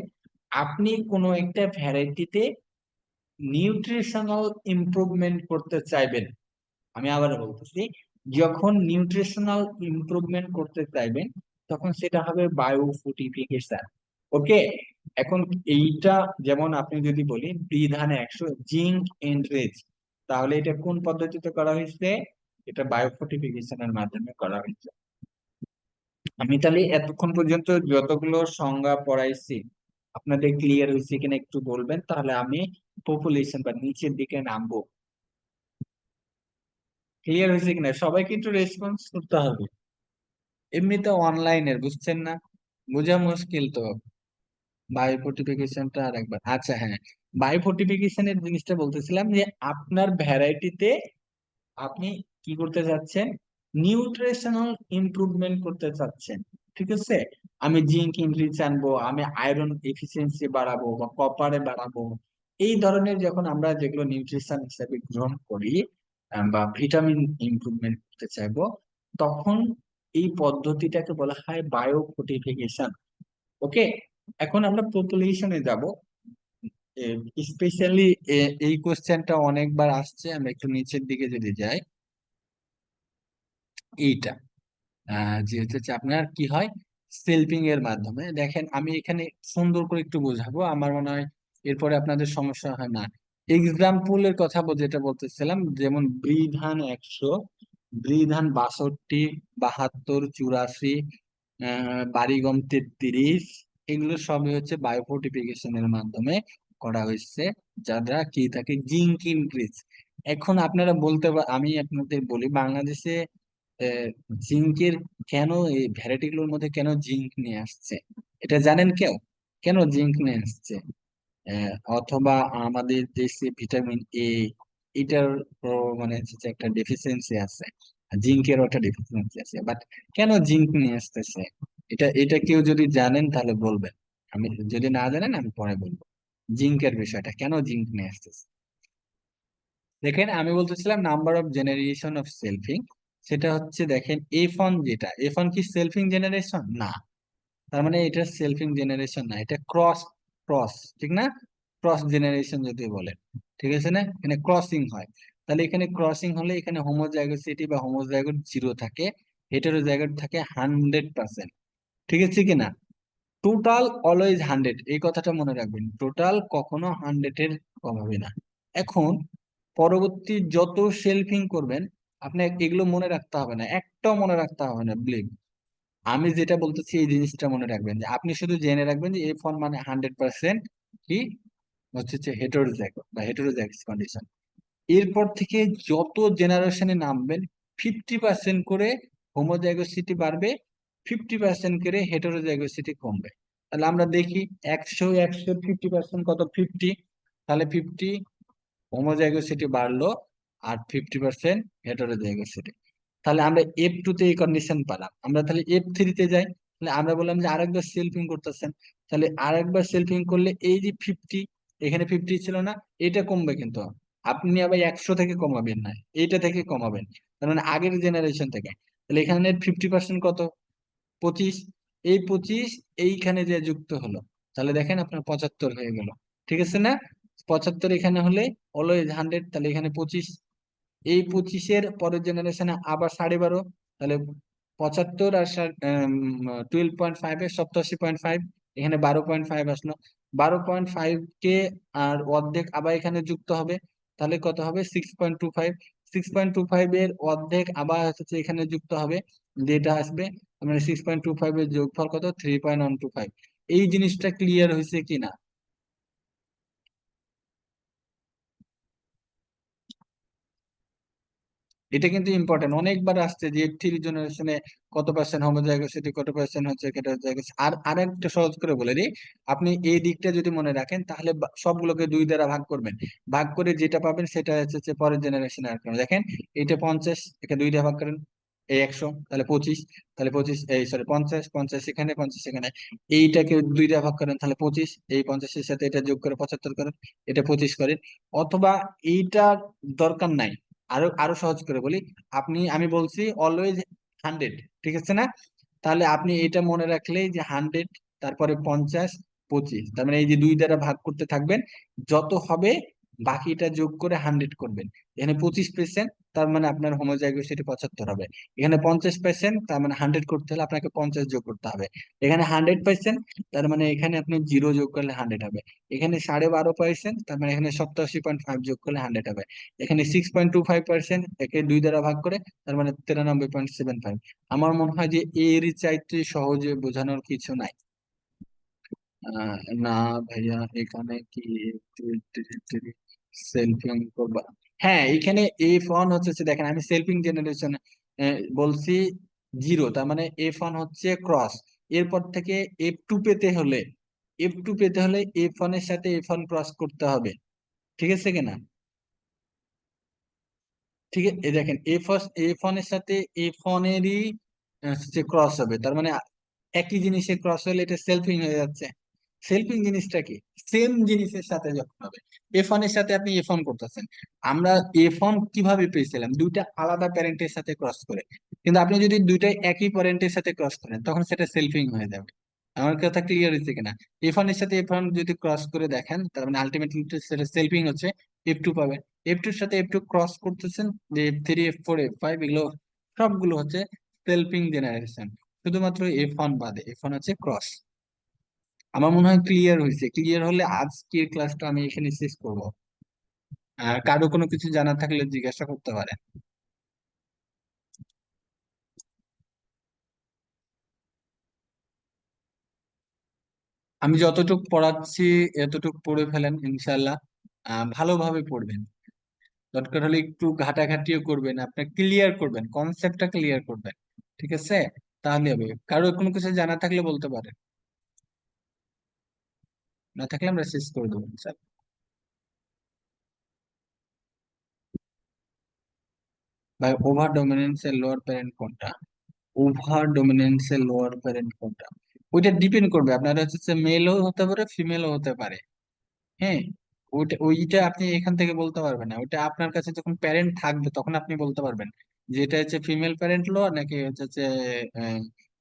আপনি কোনো একটা ভ্যারাইটিতে নিউট্রিশনাল ইমপ্রুভমেন্ট করতে চাইবেন, আমি আবার বলতেছি, যখন নিউট্রিশনাল ইমপ্রুভমেন্ট করতে চাইবেন, তখন সেটা হবে বায়ো ফর্টিফিকেশন। ওকে, এখন এইটা যেমন আপনি যদি বলি বিধান 100 জিঙ্ক এনরিচ, তাহলে এটা কোন পদ্ধতিতে করা হয়েছে? এটা বায়ো ফর্টিফিকেশনের মাধ্যমে করা হয়েছে। আমি তাহলে এতক্ষণ পর্যন্ত যতগুলো সংজ্ঞা পড়াইছি, আপনাদের ক্লিয়ার হয়েছে কিনা একটু বলবেন, তাহলে আমি পপুলেশন বা নিচের দিকে নামবো। ক্লিয়ার হয়েছে কিনা সবাইকে একটু রেসপন্স করতে হবে, এমনিতে অনলাইনের বুঝছেন না, বোঝা মুশকিল তো। বায়ো ফর্টিফিকেশনটা আর একবার, আচ্ছা হ্যাঁ, বায়ো ফর্টিফিকেশনের জিনিসটা বলতেছিলাম, যে আপনার ভ্যারাইটিতে আপনি কি করতে চাচ্ছেন, নিউট্রিশনাল ইমপ্রুভমেন্ট করতে চাচ্ছেন, ঠিক আছে। আমি জিঙ্ক ইনক্রিজ আনবো, আমি আয়রন এফিসিয়েন্সি বাড়াবো, বা কপারে বাড়াবো, এই ধরনের যখন আমরা যেগুলো নিউট্রিশন হিসেবে গ্রহণ করি, বা ভিটামিন ইমপ্রুভমেন্ট করতে চাইবো, তখন এই পদ্ধতিটাকে বলা হয় বায়ো ফর্টিফিকেশন। ওকে, এখন আমরা পপুলেশনে যাব। স্পেশালি এই কোশ্চেনটা অনেকবার আসছে, আমরা একটু নিচের দিকে যদি যাই, এইটা যে হচ্ছে আপনার কি হয়, সেলফিং এর মাধ্যমে। দেখেন আমি এখানে সুন্দর করে একটু বোঝাবো, আমার মনে হয় এরপরে আপনাদের সমস্যা হয় না। এক্সাম্পলের কথা যেটা বলতেছিলাম, যেমন বৃধান 100, বৃধান 62, 72, 84, বাড়িগম 33, এগুলো সবই হচ্ছে বায়োফোর্টিফিকেশনের মাধ্যমে করা হয়েছে, যারা কি থাকে জিঙ্ক ইনক্রিজ। এখন আপনারা আমি আপনাদের বলি, বাংলাদেশে জিঙ্কের কেন এই ভ্যারাইটি গুলোর মধ্যে কেন জিঙ্ক নিয়ে আসছে, এটা জানেন কেউ? কেন জিঙ্ক নিয়ে আসছে? অথবা আমাদের দেশে ভিটামিন এ, এটার মানে হচ্ছে যে একটা ডেফিসিয়েন্সি আছে, জিঙ্কেরও একটা ডেফিসিয়েন্সি আছে, বাট কেন জিঙ্ক নিয়ে আসতেছে, এটা এটা কেউ যদি জানেন তাহলে বলবেন। আমি যদি না জানেন আমি পরে বলবো জিঙ্কের বিষয়টা কেন জিঙ্ক নিয়ে আসতেছে। দেখেন আমি বলতেছিলাম নাম্বার অফ জেনারেশন অফ সেলফিং, সেটা হচ্ছে দেখেন F1, যেটা F1 কি সেলফিং জেনারেশন না, তার মানে এটা সেলফিং জেনারেশন না, এটা ক্রস, ক্রস ঠিক না, ক্রস জেনারেশন যদি বলেন, ঠিক আছে না, এখানে ক্রসিং হয়। তাহলে এখানে ক্রসিং হলে এখানে হোমোজাইগোসিটি বা হোমোজাইগোট 0 থাকে, হেটেরোজাইগোট থাকে 100%, ঠিক আছে কিনা। টোটাল অলওয়েজ 100, এই কথাটা মনে রাখবেন, টোটাল কখনো 100-এর কম হবে না। এখন পরবর্তী যত সেলফিং করবেন আপনি এগুলো মনে রাখতে হবে না, একটাও মনে রাখতে হবে না, বিলিভ আমি যেটা বলতেছি এই জিনিসটা মনে রাখবেন, যে আপনি শুধু জেনে রাখবেন যে F1 মানে 100% কি হচ্ছে হেটেরোজাইগোট বা হেটেরোজাইগাস কন্ডিশন। এরপর থেকে যত জেনারেশনে নামবেন 50% করে হোমোজাইগোসিটি বাড়বে, 50% করে হেটেরোজাইগোসিটি কমবে। তাহলে আমরা দেখি 100 50% কত, 50, তাহলে 50 হোমোজাইগোসিটি বাড়লো আর 50% হেটেরোজাইগোসিটি। তাহলে আমরা F2 তে এই কন্ডিশন পেলাম, আমরা তাহলে F3 তে যাই। তাহলে আমরা বললাম যে আরেকবার সেলফিং করতেছেন, তাহলে আরেকবার সেলফিং করলে এই যে 50, এখানে 50 ছিল না, এটা কমবে, কিন্তু আপনি আবার 100 থেকে কমাবেন না, এইটা থেকে কমাবেন, তার মানে আগের জেনারেশন থেকে। তাহলে এখানে 50% কত, 25, এই 25 এইখানে যে যুক্ত হলো, তাহলে দেখেন আপনার 75 হয়ে গেল, ঠিক আছে না। 75 এখানে হলে অলওয়েজ 100, তাহলে এখানে 25, এই 25-এর পরের জেনারেশনে আবার 12.5, তাহলে 75 আর 12.5 এর 87.5, এখানে 12.5 আসলো, 12.5 কে আর অর্ধেক আবার এখানে যুক্ত হবে, তাহলে কত হবে 6.25, 6.25 এর অর্ধেক আবার হচ্ছে এখানে যুক্ত হবে, যেটা আসবে মানে 6.25 এর যোগফল কত, 3.125। এই জিনিসটা ক্লিয়ার হয়েছে কিনা? এটা কিন্তু ইম্পর্টেন্ট, অনেকবার আসছে যে থ্রি জেনারেশনে কত পার্সেন্ট হোমোজাইগোসিটি, কত পার্সেন্ট হচ্ছে হেটারোজাইগোসিটি। আর আরেকটা সহজ করে বলে দিই, আপনি এই দিকটা যদি মনে রাখেন তাহলে সবগুলোকে 2 দ্বারা ভাগ করবেন, ভাগ করে যেটা পাবেন সেটা হচ্ছে যে পরের জেনারেশনে আর করবেন। দেখেন এটা 50, একে 2 দিয়ে ভাগ করেন, এই 100, তাহলে 25, তাহলে 25 এই সরি 50, 50 এখানে 50 এখানে, এইটাকে 2 দিয়ে ভাগ করেন তাহলে 25, এই 50-এর সাথে এটা যোগ করে 75 করেন, এটা 25 করেন। অথবা এইটার দরকার নাই, আরো আরো সহজ করে বলি, আমি বলছি অলওয়েজ 100, ঠিক আছে না, তাহলে আপনি এটা মনে রাখলেই যে 100, তারপরে 50, 25, তার মানে এই যে 2 দ্বারা ভাগ করতে থাকবেন, যত হবে বাকিটা যোগ করে 100 করবেন। এখানে 25%, তার মানে আপনার হোমোজাইগোসিটি 75 হবে। এখানে 50%, তার মানে 100 করতে হলে আপনাকে 50 যোগ করতে হবে। এখানে 100%, তার মানে এখানে আপনি 0 যোগ করলে 100 হবে। এখানে 12.5%, তার মানে এখানে 87.5 যোগ করলে 100 হবে। এখানে 6.25%, একে 2 দ্বারা ভাগ করে, তার মানে 93.75। আমার মনে হয় যে এর চাইতে সহজে বোঝানোর কিছু নাই। না ভাইয়া, এখানে কি সেলফিং করবা? হ্যাঁ, এখানে F1 হচ্ছে দেখেন আমি সেলফিং জেনারেশন বলছি 0, তার মানে F1 হচ্ছে ক্রস। এরপর থেকে F2 পেতে হলে, F2 পেতে হলে F1 এর সাথে F1 ক্রস করতে হবে, ঠিক আছে কিনা। ঠিক আছে, এই দেখেন F1 এর সাথে F1 এরই হচ্ছে ক্রস হবে, তার মানে একই জিনিসের ক্রস হলে এটা সেলফিং হয়ে যাচ্ছে। সেলফিং জিনিসটা কি, সেম জিনিসের সাথে যখন হবে, F1 এর সাথে আপনি F1 করতেছেন, আমরা F1 কিভাবে পেয়েছিলাম, দুইটা আলাদা প্যারেন্টের সাথে ক্রস করে, কিন্তু আপনি যদি দুইটাই একই প্যারেন্টের সাথে ক্রস করেন তখন সেটা সেলফিং হয়ে যাবে। আমার কথা ক্লিয়ার হচ্ছে কিনা? F1 এর সাথে F1 যদি ক্রস করে দেখেন, তার মানে আলটিমেটলি সেটা সেলফিং হচ্ছে, F2 পাবেন। F2 এর সাথে F2 ক্রস করতেছেন, যে F3, F4, F5, এগুলো সবগুলো হচ্ছে সেলফিং জেনারেশন। শুধুমাত্র F1 বাদে, F1 হচ্ছে ক্রস। আমার মনে হয় ক্লিয়ার হয়েছে। ক্লিয়ার হলে আজকের ক্লাসটা আমি এখানে শেষ করবো। আর কারো কোনো কিছু জানা থাকলে জিজ্ঞাসা করতে পারেন। আমি যতটুকু পড়াচ্ছি এতটুকু পড়ে ফেলেন ইনশাল্লাহ। ভালোভাবে পড়বেন, দরকার হলে একটু ঘাটাঘাটিও করবেন, আপনি ক্লিয়ার করবেন, কনসেপ্টটা ক্লিয়ার করবেন। ঠিক আছে, তাহলে হবে। কারো কোনো কিছু জানা থাকলে বলতে পারেন, না থাকলে আমরা শেষ করে দেবো ইনশাল্লাহ। ভাই ওভার ডমিনেন্স এর লোয়ার প্যারেন্ট কোনটা? ওভার ডমিনেন্স এর লোয়ার প্যারেন্ট কোনটা? ওইটা ডিপেন্ড করবে, আপনার হচ্ছে মেলও হতে পারে ফিমেলও হতে পারে। হ্যাঁ, ওইটা আপনি এখান থেকে বলতে পারবেন না। ওইটা আপনার কাছে যখন প্যারেন্ট থাকবে তখন আপনি বলতে পারবেন যে এটা হচ্ছে ফিমেল প্যারেন্ট লোয়ার নাকি হচ্ছে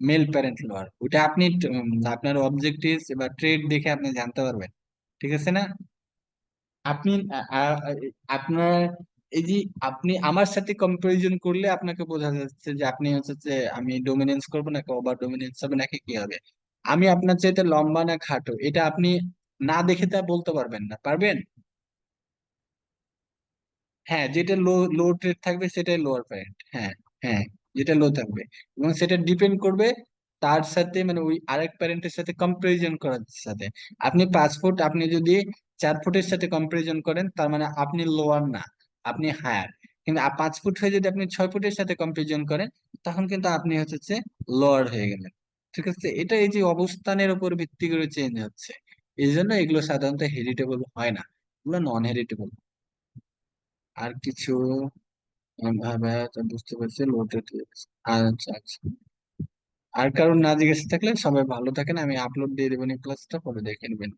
মেল প্যারেন্ট লোয়ার। ওইটা আপনি আপনার অবজেক্টিভস বা ট্রেড দেখে আপনি জানতে পারবেন। ঠিক আছে না? আপনি আপনার এই যে আপনি আমার সাথে কম্পারিজন করলে আপনাকে বোঝা যাচ্ছে যে আপনি হচ্ছে যে আমি ডমিনেন্স করবো নাকি ওভার ডমিনেন্স হবে নাকি কি হবে। আমি আপনার চাইতে লম্বা না খাটো এটা আপনি না দেখে তা বলতে পারবেন না, পারবেন? হ্যাঁ, যেটা লো লো ট্রেড থাকবে সেটাই লোয়ার পয়েন্ট। হ্যাঁ, হ্যাঁ, যেটা লো থাকবে এবং সেটা ডিপেন্ড করবে তার সাথে, মানে ওই আরেক প্যারেন্টের সাথে কম্পারিজন করার সাথে। আপনি 5 ফুট, আপনি যদি 4 ফুটের সাথে কম্পারিজন করেন তার মানে আপনি লোয়ার না, আপনি হায়ার। কিন্তু 5 ফুট হয়ে যদি আপনি 6 ফুটের সাথে কম্পারিজন করেন তখন কিন্তু আপনি হচ্ছে লোয়ার হয়ে গেলেন। ঠিক আছে, এটা এই যে অবস্থানের উপর ভিত্তি করে চেঞ্জ হচ্ছে। এই জন্য এগুলো সাধারণত হেরিটেবল হয় না, এগুলো নন হেরিটেবল। আর কিছু ভাবে তো বুঝতে পারছি লোডেড। আচ্ছা আচ্ছা, আর কারণ না জিজ্ঞেস থাকলে সবাই ভালো থাকেন। আমি আপলোড দিয়ে দেবেন এই ক্লাসটা, পরে দেখে নেবেন।